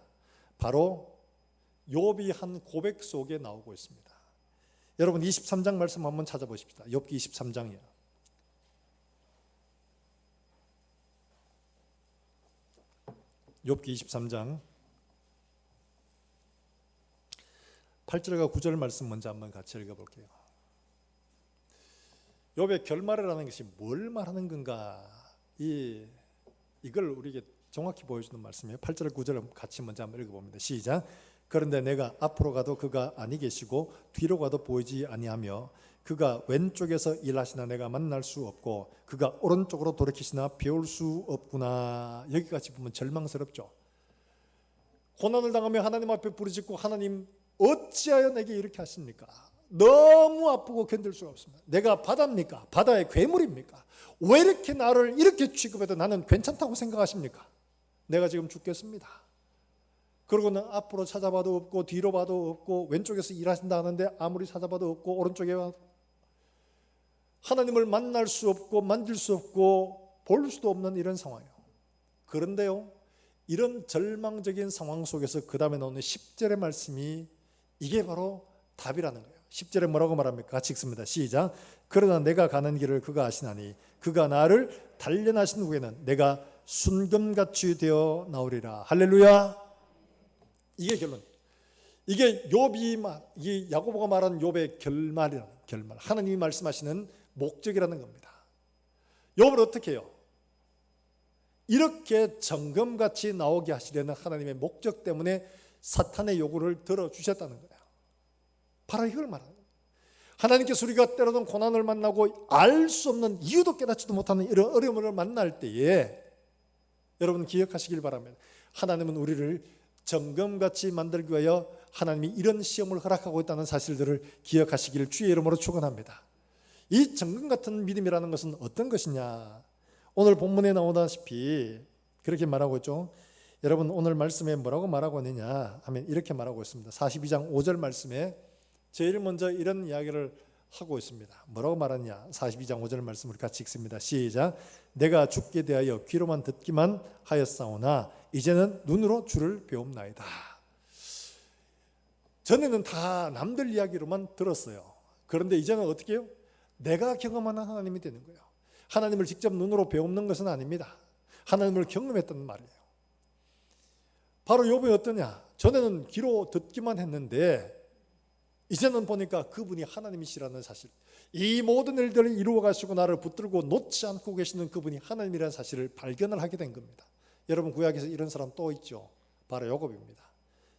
바로 욥이 한 고백 속에 나오고 있습니다. 여러분 23장 말씀 한번 찾아보십시다. 욥기 23장이에요. 욥기 23장 8절과 9절 말씀 먼저 한번 같이 읽어볼게요. 욥의 결말이라는 것이 뭘 말하는 건가? 이걸 우리에게 정확히 보여주는 말씀이에요. 8절 9절 같이 먼저 한번 읽어봅니다. 시작. 그런데 내가 앞으로 가도 그가 아니 계시고 뒤로 가도 보이지 아니하며 그가 왼쪽에서 일하시나 내가 만날 수 없고 그가 오른쪽으로 돌이키시나 배울 수 없구나. 여기까지 보면 절망스럽죠. 고난을 당하며 하나님 앞에 부르짖고 하나님 어찌하여 내게 이렇게 하십니까? 너무 아프고 견딜 수가 없습니다. 내가 바다입니까? 바다의 괴물입니까? 왜 이렇게 나를 이렇게 취급해도 나는 괜찮다고 생각하십니까? 내가 지금 죽겠습니다. 그러고는 앞으로 찾아봐도 없고 뒤로 봐도 없고 왼쪽에서 일하신다 하는데 아무리 찾아봐도 없고 오른쪽에 하나님을 만날 수 없고 만질 수 없고 볼 수도 없는 이런 상황이에요. 그런데요, 이런 절망적인 상황 속에서 그 다음에 나오는 10절의 말씀이 이게 바로 답이라는 거예요. 10절에 뭐라고 말합니까? 같이 읽습니다. 시작. 그러나 내가 가는 길을 그가 아시나니 그가 나를 단련하신 후에는 내가 순금같이 되어 나오리라. 할렐루야. 이게 결론. 이게 이 야고보가 말한 욥의 결말이라는 결말. 하나님이 말씀하시는 목적이라는 겁니다. 욥을 어떻게 해요? 이렇게 정금같이 나오게 하시려는 하나님의 목적 때문에 사탄의 요구를 들어주셨다는 거예요. 바로 이걸 말하는 거예요. 하나님께서 우리가 때로는 고난을 만나고 알 수 없는 이유도 깨닫지도 못하는 이런 어려움을 만날 때에 여러분 기억하시길 바랍니다. 하나님은 우리를 정금같이 만들기 위하여 하나님이 이런 시험을 허락하고 있다는 사실들을 기억하시기를 주의 이름으로 축원합니다. 이 정금 같은 믿음이라는 것은 어떤 것이냐? 오늘 본문에 나오다시피 그렇게 말하고 있죠. 여러분 오늘 말씀에 뭐라고 말하고 있느냐 하면 이렇게 말하고 있습니다. 42장 5절 말씀에 제일 먼저 이런 이야기를 하고 있습니다. 뭐라고 말하냐? 42장 5절 말씀을 같이 읽습니다. 시작. 내가 죽게 대하여 귀로만 듣기만 하였사오나 이제는 눈으로 주를 배움나이다. 전에는 다 남들 이야기로만 들었어요. 그런데 이제는 어떻게 해요? 내가 경험하는 하나님이 되는 거예요. 하나님을 직접 눈으로 배우는 것은 아닙니다. 하나님을 경험했다는 말이에요. 바로 욥이 어떠냐? 전에는 귀로 듣기만 했는데 이제는 보니까 그분이 하나님이시라는 사실, 이 모든 일들을 이루어 가시고 나를 붙들고 놓지 않고 계시는 그분이 하나님이라는 사실을 발견을 하게 된 겁니다. 여러분 구약에서 이런 사람 또 있죠. 바로 야곱입니다.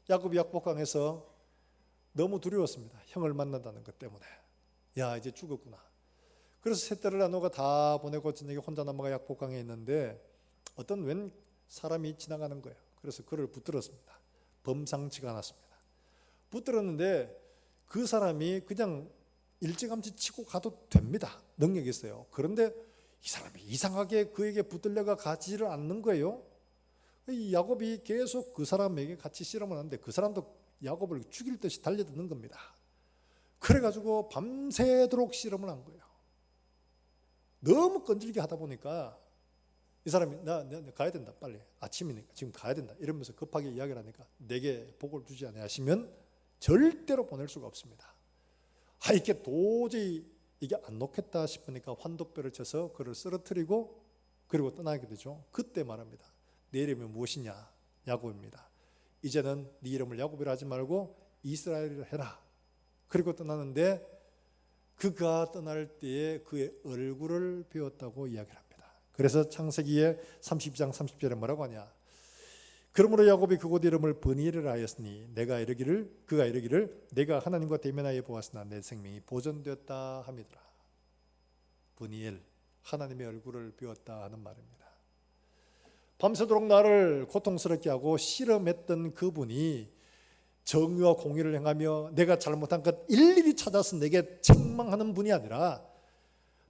야곱이 약복강에서 너무 두려웠습니다. 형을 만난다는 것 때문에. 야, 이제 죽었구나. 그래서 세 딸을 나누가 다 보내고 저녁에 혼자 남아가 약복강에 있는데 어떤 웬 사람이 지나가는 거예요. 그래서 그를 붙들었습니다. 범상치가 않았습니다. 붙들었는데 그 사람이 그냥 일찌감치 치고 가도 됩니다. 능력이 있어요. 그런데 이 사람이 이상하게 그에게 붙들려가 가지를 않는 거예요. 이 야곱이 계속 그 사람에게 같이 씨름을 하는데 그 사람도 야곱을 죽일 듯이 달려드는 겁니다. 그래가지고 밤새도록 씨름을 한 거예요. 너무 끈질게 하다 보니까 이 사람이 나 가야 된다, 빨리 아침이니까 지금 가야 된다 이러면서 급하게 이야기를 하니까 내게 복을 주지 않으시면 절대로 보낼 수가 없습니다. 이게 도저히 이게 안 놓겠다 싶으니까 환도뼈를 쳐서 그를 쓰러뜨리고 그리고 떠나게 되죠. 그때 말합니다. 내 이름이 무엇이냐? 야곱입니다. 이제는 네 이름을 야곱이라 하지 말고 이스라엘이라 해라. 그리고 떠나는데 그가 떠날 때에 그의 얼굴을 배웠다고 이야기를 합니다. 그래서 창세기의 30장 30절에 뭐라고 하냐? 그러므로 야곱이 그곳 이름을 브니엘이라 하였으니 그가 이르기를 내가 하나님과 대면하여 보았으나 내 생명이 보존되었다 함이더라. 브니엘, 하나님의 얼굴을 배웠다 하는 말입니다. 밤새도록 나를 고통스럽게 하고 실험했던 그분이 정의와 공의를 행하며 내가 잘못한 것 일일이 찾아서 내게 책망하는 분이 아니라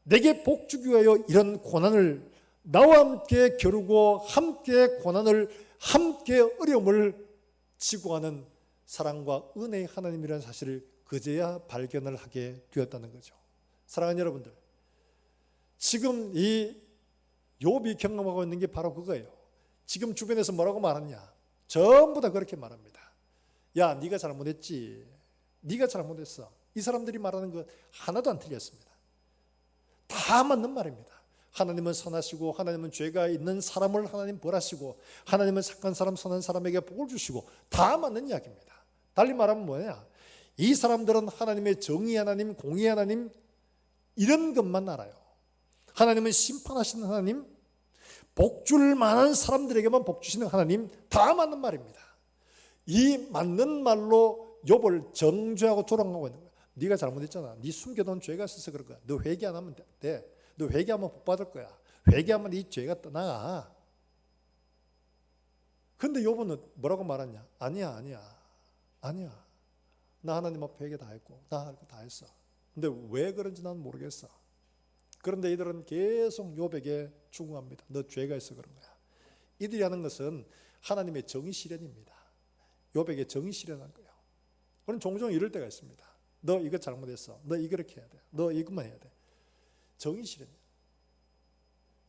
내게 복 주기 위하여 이런 고난을 나와 함께 겨루고 함께 고난을 함께 어려움을 지고하는 사랑과 은혜의 하나님이라는 사실을 그제야 발견을 하게 되었다는 거죠. 사랑하는 여러분들, 지금 이 욥이 경험하고 있는 게 바로 그거예요. 지금 주변에서 뭐라고 말하냐? 전부 다 그렇게 말합니다. 야, 네가 잘못했지. 네가 잘못했어. 이 사람들이 말하는 것 하나도 안 틀렸습니다. 다 맞는 말입니다. 하나님은 선하시고 하나님은 죄가 있는 사람을 하나님 벌하시고 하나님은 착한 사람, 선한 사람에게 복을 주시고 다 맞는 이야기입니다. 달리 말하면 뭐냐? 이 사람들은 하나님의 정의 하나님, 공의 하나님 이런 것만 알아요. 하나님은 심판하시는 하나님, 복 줄 만한 사람들에게만 복 주시는 하나님 다 맞는 말입니다. 이 맞는 말로 욥을 정죄하고 조롱하고 있는 거야. 네가 잘못했잖아. 네 숨겨둔 죄가 있어서 그런 거야. 너 회개 안 하면 돼. 너 회개하면 복 받을 거야. 회개하면 이 죄가 떠나. 근데 욥은 뭐라고 말하냐? 아니야. 나 하나님 앞에 회개 다 했고 나 할 거 다 했어. 근데 왜 그런지 난 모르겠어. 그런데 이들은 계속 욥에게 추궁합니다. 너 죄가 있어 그런 거야. 이들이 하는 것은 하나님의 정의 실현입니다. 욥에게 정의 실현한 거예요. 그럼 종종 이럴 때가 있습니다. 너 이거 잘못했어. 너 이렇게 해야 돼. 너 이것만 해야 돼. 정의 실현이야.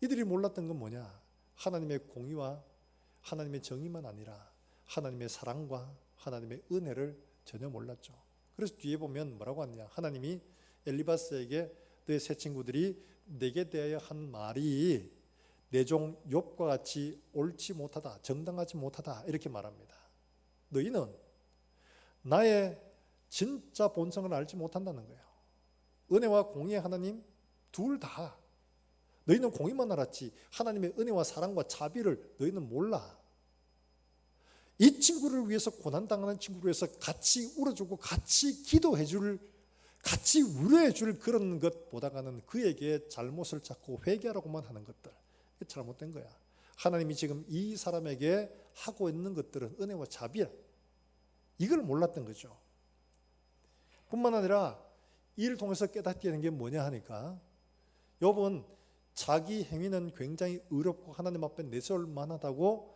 이들이 몰랐던 건 뭐냐? 하나님의 공의와 하나님의 정의만 아니라 하나님의 사랑과 하나님의 은혜를 전혀 몰랐죠. 그래서 뒤에 보면 뭐라고 하느냐? 하나님이 엘리바스에게 너의 세 친구들이 내게 대하여 한 말이 내 종 욥과 같이 옳지 못하다, 정당하지 못하다 이렇게 말합니다. 너희는 나의 진짜 본성을 알지 못한다는 거예요. 은혜와 공의의 하나님 둘 다. 너희는 공의만 알았지 하나님의 은혜와 사랑과 자비를 너희는 몰라. 이 친구를 위해서 고난당하는 친구를 위해서 같이 울어주고 같이 기도해줄, 같이 위로해줄 그런 것보다가는 그에게 잘못을 찾고 회개하라고만 하는 것들, 이게 잘못된 거야. 하나님이 지금 이 사람에게 하고 있는 것들은 은혜와 자비야. 이걸 몰랐던 거죠. 뿐만 아니라 이를 통해서 깨닫게 되는 게 뭐냐 하니까 욥은 자기 행위는 굉장히 의롭고 하나님 앞에 내세울 만하다고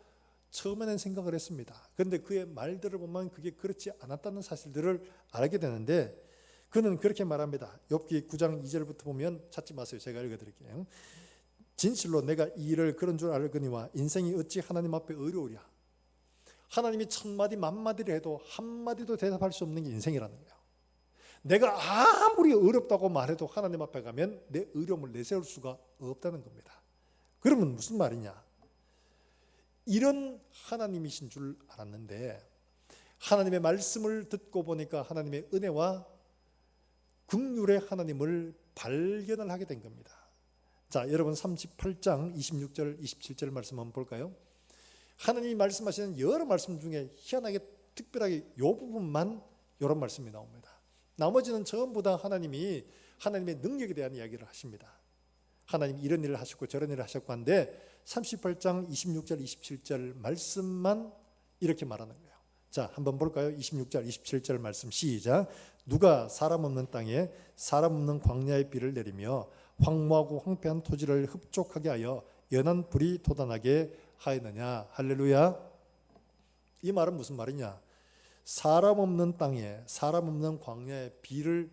처음에는 생각을 했습니다. 그런데 그의 말들을 보면 그게 그렇지 않았다는 사실들을 알게 되는데 그는 그렇게 말합니다. 욥기 9장 2절부터 보면 찾지 마세요. 제가 읽어드릴게요. 진실로 내가 이 일을 그런 줄 알거니와 인생이 어찌 하나님 앞에 어려우랴. 하나님이 천마디 만마디를 해도 한마디도 대답할 수 없는 게 인생이라는 거예요. 내가 아무리 어렵다고 말해도 하나님 앞에 가면 내 어려움을 내세울 수가 없다는 겁니다. 그러면 무슨 말이냐? 이런 하나님이신 줄 알았는데 하나님의 말씀을 듣고 보니까 하나님의 은혜와 긍휼의 하나님을 발견을 하게 된 겁니다. 자, 여러분 38장 26절 27절 말씀 한번 볼까요? 하나님이 말씀하시는 여러 말씀 중에 희한하게 특별하게 이 부분만 이런 말씀이 나옵니다. 나머지는 전부 다 하나님이 하나님의 능력에 대한 이야기를 하십니다. 하나님이 이런 일을 하셨고 저런 일을 하셨고 한데 38장 26절 27절 말씀만 이렇게 말하는 거예요. 자, 한번 볼까요? 26절 27절 말씀 시작. 누가 사람 없는 땅에 사람 없는 광야의 비를 내리며 황무하고 황폐한 토지를 흡족하게 하여 연한 불이 돋아나게 하였느냐. 할렐루야. 이 말은 무슨 말이냐? 사람 없는 땅에 사람 없는 광야의 비를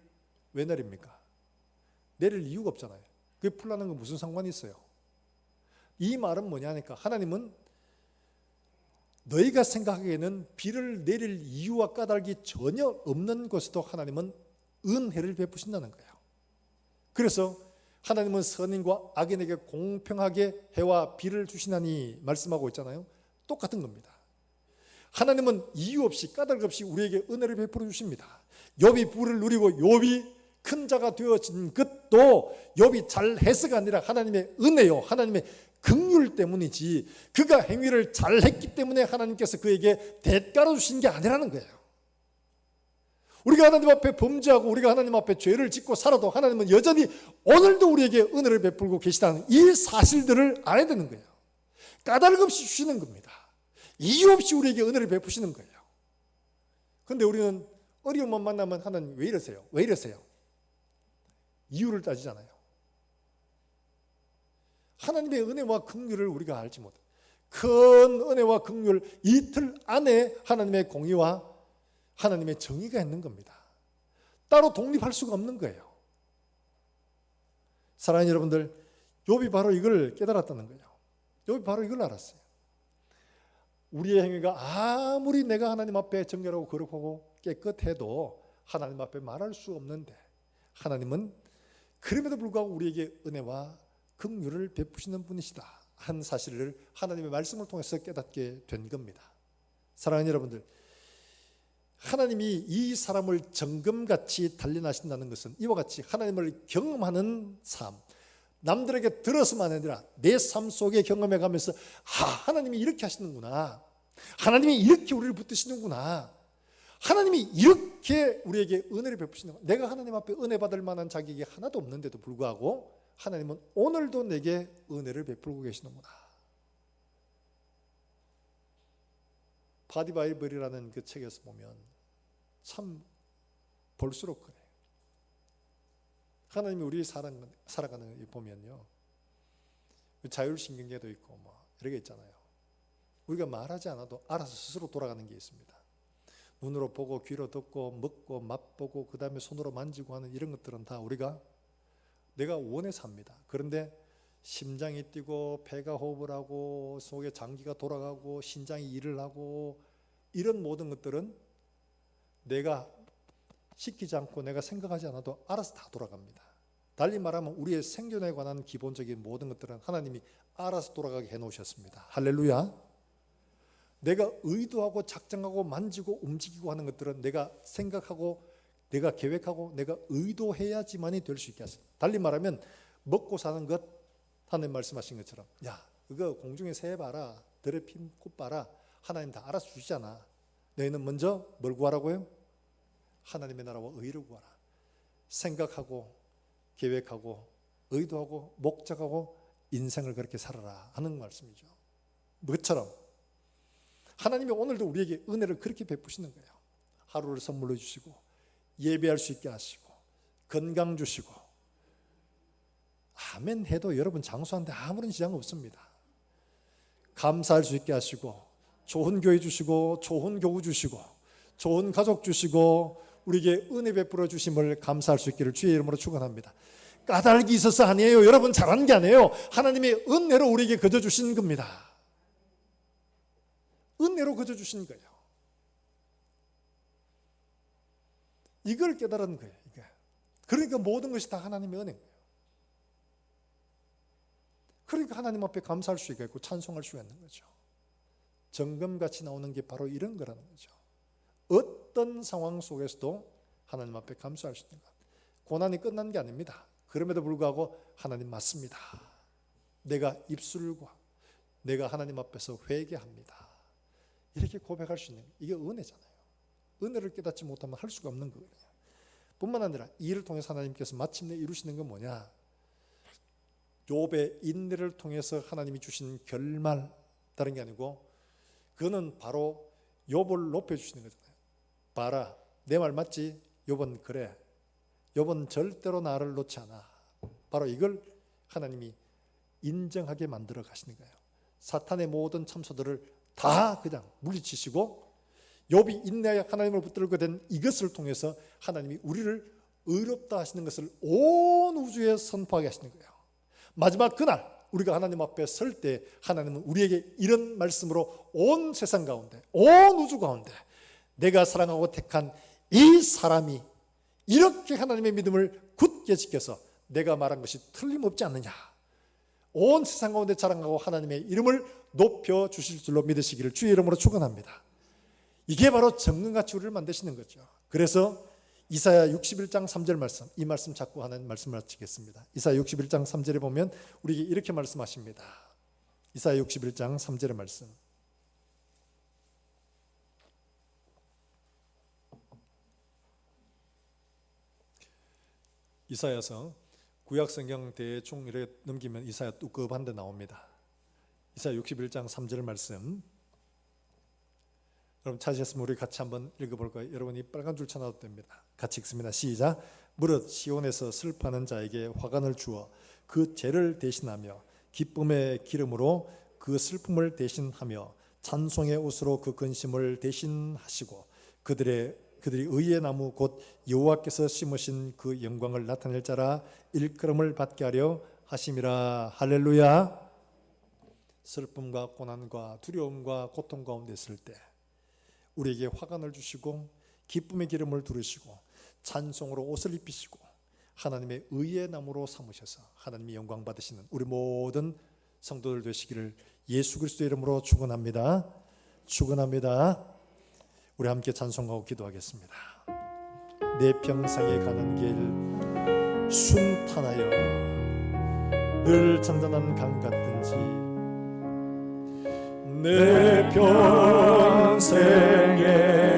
왜 내립니까? 내릴 이유가 없잖아요. 그게 풀나는 건 무슨 상관이 있어요? 이 말은 뭐냐니까 하나님은 너희가 생각하기에는 비를 내릴 이유와 까닭이 전혀 없는 곳에도 하나님은 은혜를 베푸신다는 거예요. 그래서 하나님은 선인과 악인에게 공평하게 해와 비를 주시나니 말씀하고 있잖아요. 똑같은 겁니다. 하나님은 이유 없이 까닭 없이 우리에게 은혜를 베풀어 주십니다. 욥이 부를 누리고 욥이 큰 자가 되어진 것도 욥이 잘해서가 아니라 하나님의 은혜요, 하나님의 긍휼 때문이지 그가 행위를 잘했기 때문에 하나님께서 그에게 대가로 주신 게 아니라는 거예요. 우리가 하나님 앞에 범죄하고 우리가 하나님 앞에 죄를 짓고 살아도 하나님은 여전히 오늘도 우리에게 은혜를 베풀고 계시다는 이 사실들을 알아야 되는 거예요. 까닭 없이 주시는 겁니다. 이유 없이 우리에게 은혜를 베푸시는 거예요. 그런데 우리는 어려움만 만나면 하나님 왜 이러세요? 왜 이러세요? 이유를 따지잖아요. 하나님의 은혜와 긍휼을 우리가 알지 못해요. 큰 은혜와 긍휼 이틀 안에 하나님의 공의와 하나님의 정의가 있는 겁니다. 따로 독립할 수가 없는 거예요. 사랑하는 여러분들, 욥이 바로 이걸 깨달았다는 거예요. 욥이 바로 이걸 알았어요. 우리의 행위가 아무리 내가 하나님 앞에 정결하고 거룩하고 깨끗해도 하나님 앞에 말할 수 없는데 하나님은 그럼에도 불구하고 우리에게 은혜와 긍휼을 베푸시는 분이시다 한 사실을 하나님의 말씀을 통해서 깨닫게 된 겁니다. 사랑하는 여러분들, 하나님이 이 사람을 정금같이 단련하신다는 것은 이와 같이 하나님을 경험하는 삶, 남들에게 들어서만 아니라 내 삶 속에 경험해 가면서 하나님이 이렇게 하시는구나, 하나님이 이렇게 우리를 붙드시는구나. 하나님이 이렇게 우리에게 은혜를 베푸시는구나. 내가 하나님 앞에 은혜 받을 만한 자격이 하나도 없는데도 불구하고 하나님은 오늘도 내게 은혜를 베풀고 계시는구나. 바디 바이블이라는 그 책에서 보면 참 볼수록 그래. 하나님이 우리 살아가는 거 보면요, 자율신경계도 있고 뭐 이런 게 있잖아요. 우리가 말하지 않아도 알아서 스스로 돌아가는 게 있습니다. 눈으로 보고 귀로 듣고 먹고 맛보고 그 다음에 손으로 만지고 하는 이런 것들은 다 내가 원해서 합니다. 그런데 심장이 뛰고 배가 호흡을 하고 속에 장기가 돌아가고 신장이 일을 하고 이런 모든 것들은 내가 시키지 않고 내가 생각하지 않아도 알아서 다 돌아갑니다. 달리 말하면 우리의 생존에 관한 기본적인 모든 것들은 하나님이 알아서 돌아가게 해놓으셨습니다. 할렐루야. 내가 의도하고 작정하고 만지고 움직이고 하는 것들은 내가 생각하고 내가 계획하고 내가 의도해야지만이 될 수 있게 하십니다. 달리 말하면 먹고 사는 것, 하나님 말씀하신 것처럼 야 그거 공중에 새 봐라, 들에 피꽃 봐라, 하나님 다 알아서 주시잖아. 너희는 먼저 뭘 구하라고요? 하나님의 나라와 의를 구하라. 생각하고 계획하고 의도하고 목적하고 인생을 그렇게 살아라 하는 말씀이죠. 그것처럼 하나님이 오늘도 우리에게 은혜를 그렇게 베푸시는 거예요. 하루를 선물로 주시고 예배할 수 있게 하시고 건강 주시고 아멘 해도 여러분 장수하는데 아무런 지장 없습니다. 감사할 수 있게 하시고 좋은 교회 주시고 좋은 교우 주시고 좋은 가족 주시고 우리에게 은혜 베풀어 주심을 감사할 수 있기를 주의 이름으로 축원합니다. 까닭이 있어서 아니에요. 여러분 잘한 게 아니에요. 하나님의 은혜로 우리에게 거저 주신 겁니다. 은혜로 거저 주신 거예요. 이걸 깨달은 거예요. 그러니까 모든 것이 다 하나님의 은혜인 거예요. 그러니까 하나님 앞에 감사할 수가 있고 찬송할 수가 있는 거죠. 정금같이 나오는 게 바로 이런 거라는 거죠. 어떤 상황 속에서도 하나님 앞에 감사할 수 있는 것. 고난이 끝난 게 아닙니다. 그럼에도 불구하고 하나님 맞습니다. 내가 입술과 내가 하나님 앞에서 회개합니다. 이렇게 고백할 수 있는 이게 은혜잖아요. 은혜를 깨닫지 못하면 할 수가 없는 거예요. 뿐만 아니라 이 일을 통해서 하나님께서 마침내 이루시는 건 뭐냐? 욥의 인내를 통해서 하나님이 주신 결말, 다른 게 아니고 그거는 바로 욥을 높여주시는 거잖아요. 봐라, 내 말 맞지? 욥은 그래. 욥은 절대로 나를 놓지 않아. 바로 이걸 하나님이 인정하게 만들어 가시는 거예요. 사탄의 모든 참소들을 다 그냥 물리치시고 욥이 인내하여 하나님을 붙들게 된 이것을 통해서 하나님이 우리를 의롭다 하시는 것을 온 우주에 선포하게 하시는 거예요. 마지막 그날 우리가 하나님 앞에 설 때 하나님은 우리에게 이런 말씀으로 온 세상 가운데 온 우주 가운데 내가 사랑하고 택한 이 사람이 이렇게 하나님의 믿음을 굳게 지켜서 내가 말한 것이 틀림없지 않느냐, 온 세상 가운데 자랑하고 하나님의 이름을 높여 주실 줄로 믿으시기를 주의 이름으로 축원합니다. 이게 바로 정금같이 우리를 만드시는 거죠. 그래서 이사야 61장 3절 말씀, 이 말씀 잡고 하는 말씀을 마치겠습니다. 이사야 61장 3절에 보면 우리에게 이렇게 말씀하십니다. 이사야 61장 3절의 말씀. 이사야서 구약성경 대충 이렇게 넘기면 이사야 뚜껑한 데 나옵니다. 이사야 61장 3절 말씀. 여러분 찾으셨으면 우리 같이 한번 읽어볼까요? 여러분이 빨간 줄 쳐놔도 됩니다. 같이 읽습니다. 시작. 무릇 시온에서 슬퍼하는 자에게 화관을 주어 그 죄를 대신하며 기쁨의 기름으로 그 슬픔을 대신하며 찬송의 옷으로 그 근심을 대신하시고 그들이 의의 나무 곧 여호와께서 심으신 그 영광을 나타낼 자라 일컬음을 받게 하려 하심이라. 할렐루야. 슬픔과 고난과 두려움과 고통 가운데 있을 때 우리에게 화관을 주시고 기쁨의 기름을 두르시고 찬송으로 옷을 입히시고 하나님의 의의 나무로 삼으셔서 하나님이 영광 받으시는 우리 모든 성도들 되시기를 예수 그리스도의 이름으로 축원합니다. 축원합니다. 우리 함께 찬송하고 기도하겠습니다. 내 평생에 가는 길 순탄하여 늘 잔잔한 강 같든지 내 평생에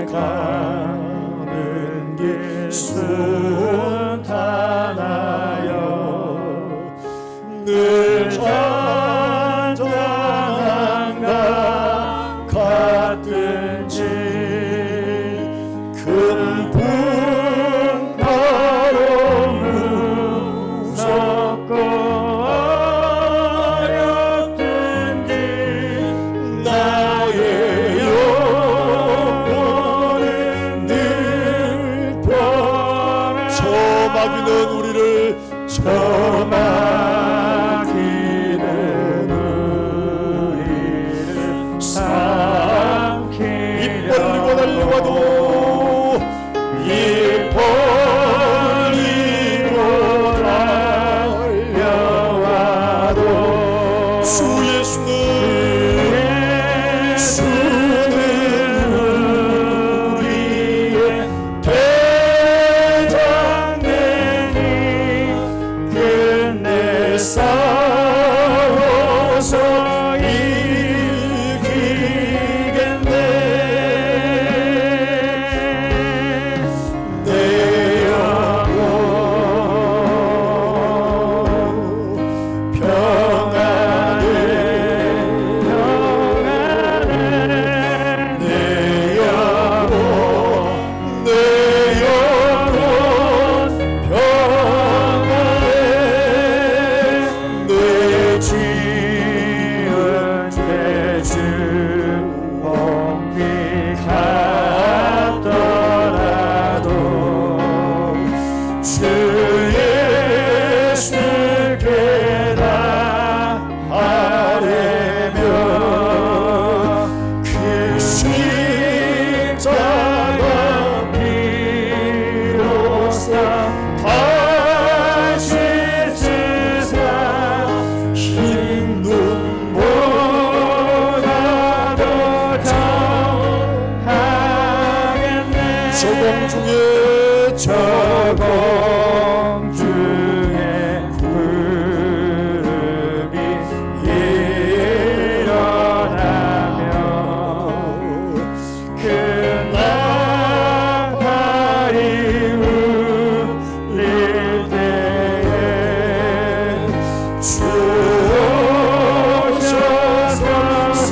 가는 길 순탄하여 늘 잔잔한 것 같든지 큰 풍파로 무섭고 어렵든지 나의 영혼은 늘 평안 저 마귀는 우리를 입 벌리고 달려와도 입 벌리고 달려와도 주 예수는 우리의 대장되니 끝내 싸워서 저공 중에 구름이 일어나며 그 나팔이 울릴 때에 주 오셔서 세상을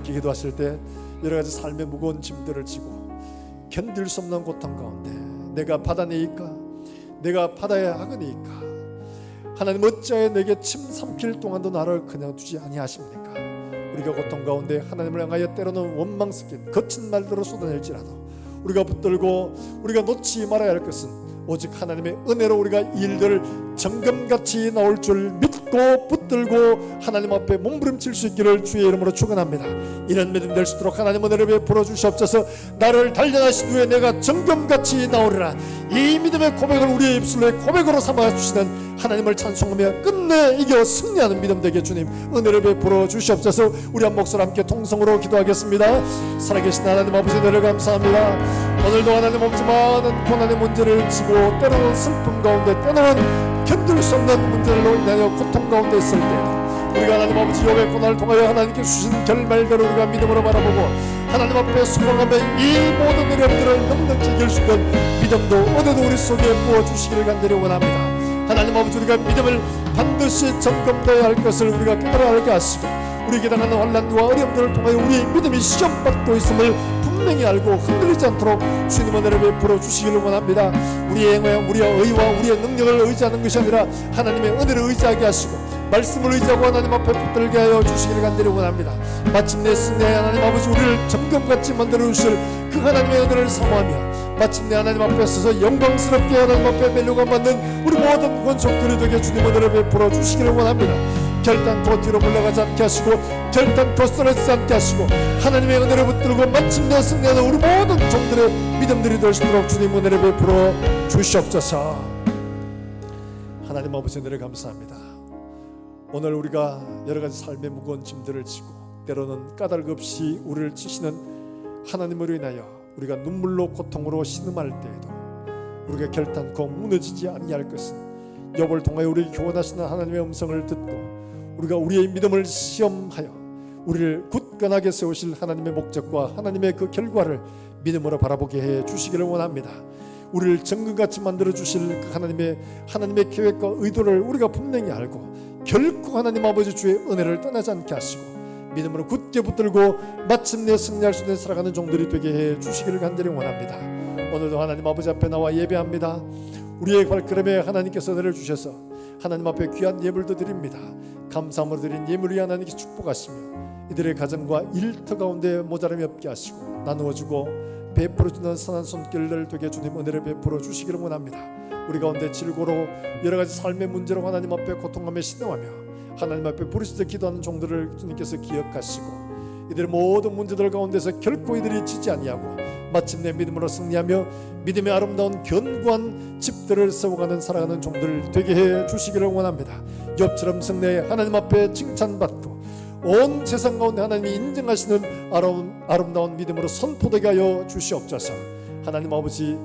기도하실 때 여러 가지 삶의 무거운 짐들을 지고 견딜 수 없는 고통 가운데 내가 받아내이까 내가 받아야 하거니까 하나님 어찌하여 내게 침 삼킬 동안도 나를 그냥 두지 아니하십니까? 우리가 고통 가운데 하나님을 향하여 때로는 원망 섞인 거친 말들을 쏟아낼지라도 우리가 붙들고 우리가 놓지 말아야 할 것은 오직 하나님의 은혜로 우리가 이 일들을 정금같이 나올 줄 믿고 붙들고 하나님 앞에 몸부림칠 수 있기를 주의 이름으로 축원합니다. 이런 믿음 될 수 있도록 하나님 은혜를 베풀어 주시옵소서. 나를 단련하신 후에 내가 정금같이 나오리라. 이 믿음의 고백을 우리의 입술로 고백으로 삼아 주시는 하나님을 찬송하며 끝내 이겨 승리하는 믿음 되게 주님 은혜를 베풀어 주시옵소서. 우리 한 목소리 함께 통성으로 기도하겠습니다. 살아계신 하나님 아버지 은혜를 감사합니다. 오늘도 하나님 아버지 많은 고난의 문제를 지고 때로는 슬픔 가운데 때로는 견딜 수 없는 문제로 인하여 고통 가운데 있을 때에도 우리가 하나님 아버지 욥의 고난을 통하여 하나님께 주신 결말대로 우리가 믿음으로 바라보고 하나님 앞에 소망하며 이 모든 어려움들을 넉넉히 이길 수 있는 믿음도 은혜도 우리 속에 부어주시기를 간절히 원합니다. 하나님 아버지 우리가 믿음을 반드시 점검되어야 할 것을 우리가 깨달아 알게 하시고 우리에게 당하는 환난과 어려움들을 통하여 우리의 믿음이 시험받고 있음을 분명히 알고 흔들리지 않도록 주님 은혜를 베풀어 주시기를 원합니다. 우리의 의와 우리의 능력을 의지하는 것이 아니라 하나님의 은혜를 의지하게 하시고 말씀을 의지하고 하나님 앞에 붙들게 하여 주시기를 간절히 원합니다. 마침내 승리의 하나님 아버지 우리를 점검같이 만들어 주실 그 하나님의 은혜를 사모하며 마침내 하나님 앞에 서서 영광스럽게 하나님 앞에 멜로가 받는 우리 모든 권속들이 되게 주님 은혜를 베풀어 주시기를 원합니다. 결단코 뒤로 물러가지 않게 하시고 결단코 쓰러지지 않게 하시고 하나님의 은혜를 붙들고 마침내 승리하는 우리 모든 종들의 믿음들이 될 수 있도록 주님 은혜를 베풀어 주시옵소서. 하나님 아버지 은혜를 감사합니다. 오늘 우리가 여러가지 삶의 무거운 짐들을 지고 때로는 까닭 없이 우리를 치시는 하나님으로 인하여 우리가 눈물로 고통으로 신음할 때에도 우리가 결단코 무너지지 아니할 것은 욥을 통하여 우리에게 교훈하시는 하나님의 음성을 듣고 우리가 우리의 믿음을 시험하여 우리를 굳건하게 세우실 하나님의 목적과 하나님의 그 결과를 믿음으로 바라보게 해 주시기를 원합니다. 우리를 정금같이 만들어 주실 하나님의 계획과 의도를 우리가 분명히 알고 결코 하나님 아버지 주의 은혜를 떠나지 않게 하시고 믿음으로 굳게 붙들고 마침내 승리할 수 있는 살아가는 종들이 되게 해 주시기를 간절히 원합니다. 오늘도 하나님 아버지 앞에 나와 예배합니다. 우리의 발걸음에 하나님께서 은혜를 주셔서 하나님 앞에 귀한 예물도 드립니다. 감사함으로 드린 예물이 하나님께 축복하시며 이들의 가정과 일터 가운데 모자람이 없게 하시고 나누어주고 베풀어주는 선한 손길을 되게 주님 은혜를 베풀어 주시기를 원합니다. 우리 가운데 질고로 여러가지 삶의 문제로 하나님 앞에 고통하며 신음하며 하나님 앞에 부르짖어 기도하는 종들을 주님께서 기억하시고 이들의 모든 문제들 가운데서 결코 이들이 지지 아니하고 마침내 믿음으로 승리하며 믿음의 아름다운 견고한 집들을 세워가는 살아가는 종들 되게 해 주시기를 원합니다. 욥처럼 승리해 하나님 앞에 칭찬받고 온 세상 가운데 하나님이 인정하시는 아름다운 믿음으로 선포되게 하여 주시옵소서. 하나님 아버지,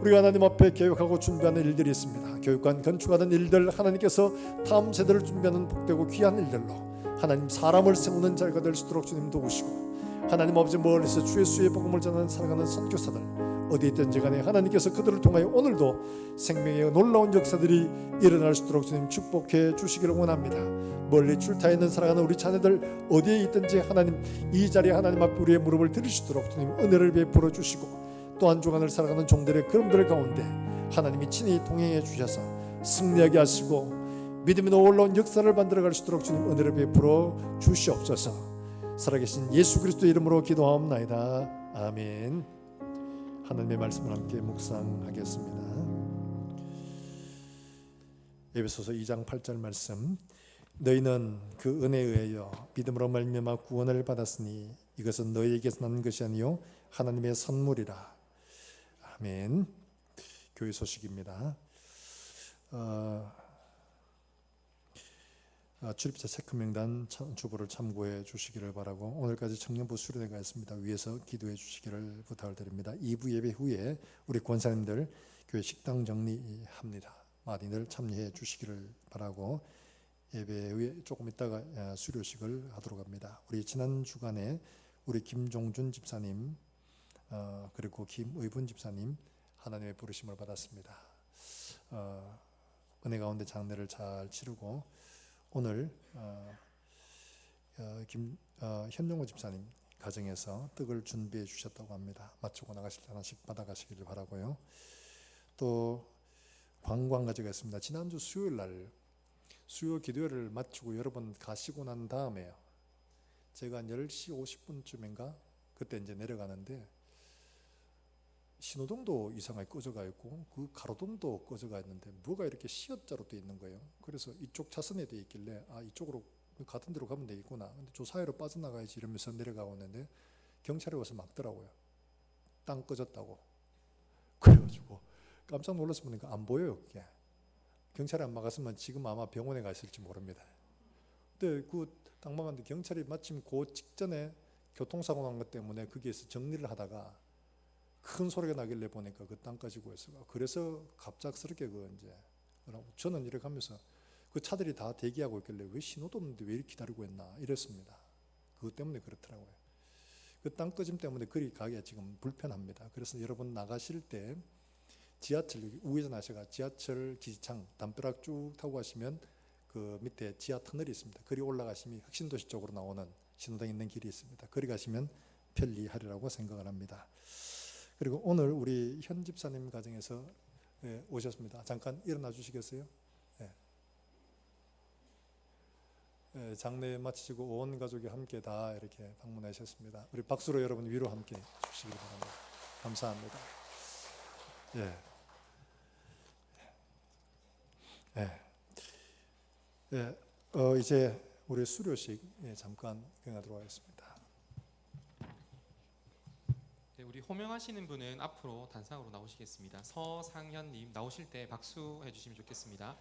우리가 하나님 앞에 계획하고 준비하는 일들이 있습니다. 교육관 건축하는 일들, 하나님께서 다음 세대를 준비하는 복되고 귀한 일들로 하나님 사람을 세우는 자리가 될 수 있도록 주님 도우시고 하나님 아버지 멀리서 주의 수의 복음을 전하는 살아가는 선교사들 어디 있든지 간에 하나님께서 그들을 통하여 오늘도 생명의 놀라운 역사들이 일어날 수 있도록 주님 축복해 주시기를 원합니다. 멀리 출타해 있는 살아가는 우리 자녀들 어디에 있든지 하나님 이 자리에 하나님 앞에 우리의 무릎을 들으시도록 주님 은혜를 베풀어 주시고 또한 주간을 살아가는 종들의 그름들 가운데 하나님이 친히 동행해 주셔서 승리하게 하시고 믿음의 놀라운 역사를 만들어갈 수 있도록 주님 은혜를 베풀어 주시옵소서. 살아계신 예수 그리스도의 이름으로 기도하옵나이다. 아멘. 하나님의 말씀을 함께 묵상하겠습니다. 에베소서 2장 8절 말씀. 너희는 그 은혜에 의하여 믿음으로 말미암아 구원을 받았으니 이것은 너희에게서 난 것이 아니요 하나님의 선물이라. 아멘. 교회 소식입니다. 출입자 체크 명단 주보를 참고해 주시기를 바라고 오늘까지 청년부 수련회가 있습니다. 위에서 기도해 주시기를 부탁을 드립니다. 2부 예배 후에 우리 권사님들 교회 식당 정리합니다. 많이들 참여해 주시기를 바라고 예배 후에 조금 있다가 수료식을 하도록 합니다. 우리 지난 주간에 우리 김종준 집사님 그리고 김의분 집사님 하나님의 부르심을 받았습니다. 은혜 가운데 장례를 잘 치르고 오늘 현용호 집사님 가정에서 떡을 준비해 주셨다고 합니다. 마치고 나가실 때 하나씩 받아가시기를 바라고요. 또 관광가지가 있습니다. 지난주 수요일 날 수요 기도회를 마치고 여러분 가시고 난 다음에요. 제가 한 10시 50분쯤인가 그때 이제 내려가는데 신호등도 이상하게 꺼져가 있고 그 가로등도 꺼져가 있는데 뭐가 이렇게 시옷자로 돼 있는 거예요. 그래서 이쪽 차선에 돼 있길래 이쪽으로 같은 데로 가면 되겠구나. 근데 저 사이로 빠져나가야지 이러면서 내려가고 있는데 경찰이 와서 막더라고요. 땅 꺼졌다고. 그래가지고 깜짝 놀라서 보니까 안 보여요. 그게. 경찰이 안 막았으면 지금 아마 병원에 가 있을지 모릅니다. 근데 그 땅 막았는데 경찰이 마침 그 직전에 교통사고 난 것 때문에 거기에서 정리를 하다가 큰 소리가 나길래 보니까 그 땅 가지고 있어. 그래서 갑작스럽게 이제 저는 이렇게 하면서 그 차들이 다 대기하고 있길래 왜 신호도 없는데 왜 이렇게 기다리고 있나 이랬습니다. 그것 때문에 그렇더라고요. 그 땅 꺼짐 때문에 거리 가기가 지금 불편합니다. 그래서 여러분 나가실 때 지하철 우회전 하셔가 지하철 기지창 담벼락 쭉 타고 가시면 그 밑에 지하 터널이 있습니다. 거리 올라가시면 혁신도시 쪽으로 나오는 신호등 있는 길이 있습니다. 거리 가시면 편리하리라고 생각을 합니다. 그리고 오늘 우리 현 집사님 가정에서 오셨습니다. 잠깐 일어나 주시겠어요? 장례 마치시고 온 가족이 함께 다 이렇게 방문하셨습니다. 우리 박수로 여러분 위로 함께 주시기 바랍니다. 감사합니다. 예. 예. 예. 이제 우리 수료식 잠깐 경하도록 하겠습니다. 네, 우리 호명하시는 분은 앞으로 단상으로 나오시겠습니다. 서상현님 나오실 때 박수해 주시면 좋겠습니다.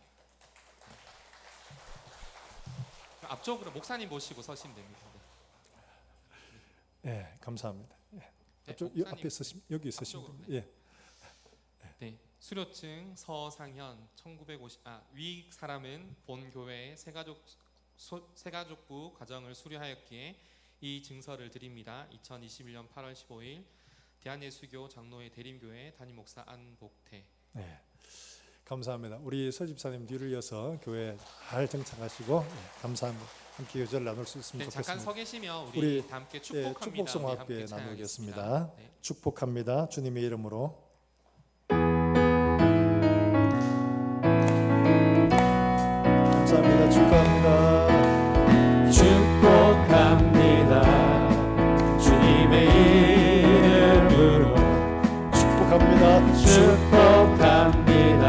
앞쪽으로 목사님 모시고 서시면 됩니다. 예, 감사합니다. 예. 네, 앞쪽 목사님 앞에 있으시면 여기 있으시면 앞쪽으로, 됩니다. 예. 네, 수료증 서상현 1950 위 사람은 본 교회의 새가족부 가정을 수료하였기에 이 증서를 드립니다. 2021년 8월 15일 대한예수교 장로회 대림교회 담임 목사 안복태. 네, 감사합니다. 우리 서 집사님 뒤를 이어서 교회 잘 정착하시고 감사합니다. 함께 교제를 나눌 수 있으면 네, 좋겠습니다. 잠깐 서 계시면 우리 우리 다 함께 축복합니다. 축복송 우리 함께 찬양하겠습니다. 나누겠습니다. 네. 축복합니다. 주님의 이름으로. 감사합니다. 축복합니다. 축복합니다. 주님의 이름으로 축복합니다. 축복합니다.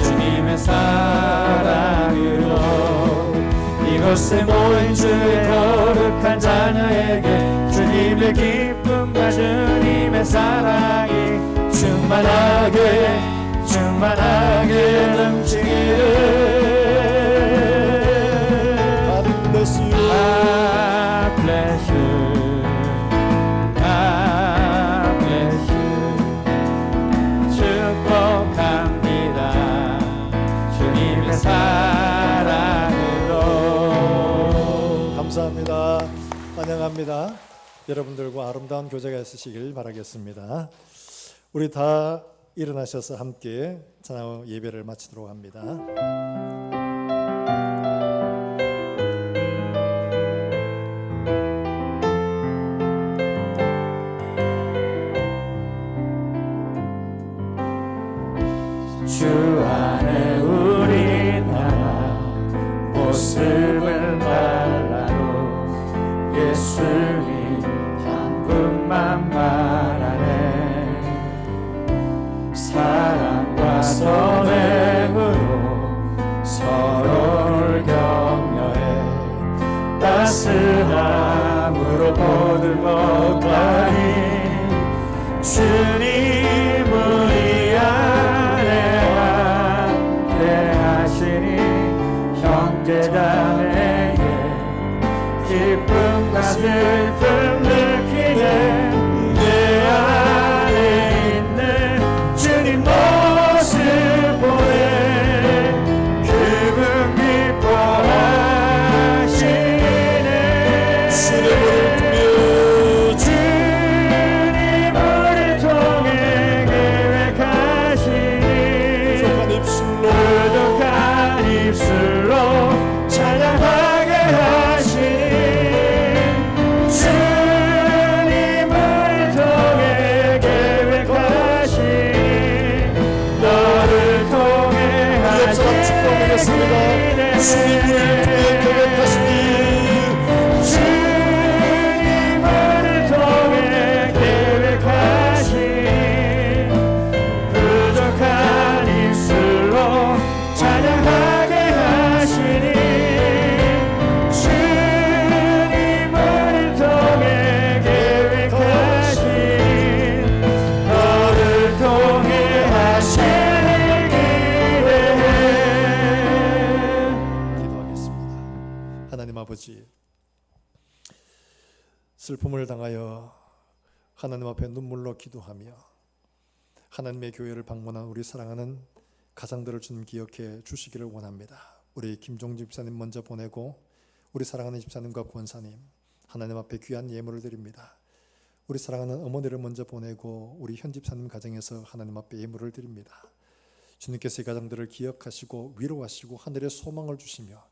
주님의 사랑으로 이곳에 모인 주의 거룩한 자녀에게 주님의 기쁨과 주님의 사랑이 충만하게 넘치기를. bless you. I bless you. I bless you. 축복합니다. 주님의 사랑으로. 감사합니다. 환영합니다. 여러분들과 아름다운 교제가 있으시길 바라겠습니다. 우리 다 일어나셔서 함께 찬양 예배를 마치도록 합니다. 주 안에 우린 하나 모습을 달라도 예수님 한 분만 말하네. 사랑과 선행으로 서로를 격려해 따스함으로 보듬어가니 주님 우리 안에 함께하시니 형제자매에게 기쁨과 슬픔 느끼네. 내 안에 있는 주님 모습 보네. 그분 기뻐하시네. 주님을 통해 계획하시니 부족한 입술로 찬양하게 하시니 주님을 통해 계획하시니 너를 통해 축복하겠습니다. 주님을 통해 계획하시니 주님을 통해 계획하시니 부족한 입술로 찬양하게 하시니 주님을 통해 계획하시니 너를 통해 하시길 기대해. 기도하겠습니다. 하나님 아버지, 슬픔을 당하여 하나님 앞에 눈물로 기도하며 하나님의 교회를 방문한 우리 사랑하는 가장들을 주님 기억해 주시기를 원합니다. 우리 김종진 집사님 먼저 보내고 우리 사랑하는 집사님과 권사님 하나님 앞에 귀한 예물을 드립니다. 우리 사랑하는 어머니를 먼저 보내고 우리 현 집사님 가정에서 하나님 앞에 예물을 드립니다. 주님께서 이 가정들을 기억하시고 위로하시고 하늘의 소망을 주시며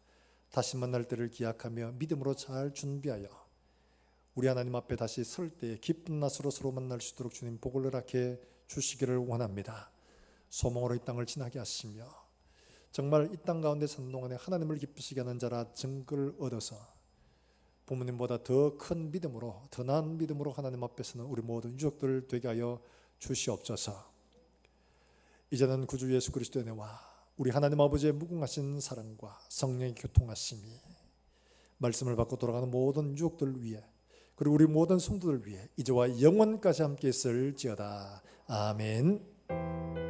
다시 만날 때를 기약하며 믿음으로 잘 준비하여 우리 하나님 앞에 다시 설 때 기쁜 낯으로 서로 만날 수 있도록 주님 복을 허락해 주시기를 원합니다. 소망으로 이 땅을 지나게 하시며 정말 이 땅 가운데 사는 동안에 하나님을 기쁘시게 하는 자라 증거를 얻어서 부모님보다 더 큰 믿음으로 더 나은 믿음으로 하나님 앞에서는 우리 모든 유족들 되게 하여 주시옵소서. 이제는 구주 예수 그리스도의 은혜와 우리 하나님 아버지의 무궁하신 사랑과 성령의 교통하심이 말씀을 받고 돌아가는 모든 유족들 위해 그리고 우리 모든 성도들 위해 이제와 영원까지 함께 있을지어다. 아멘.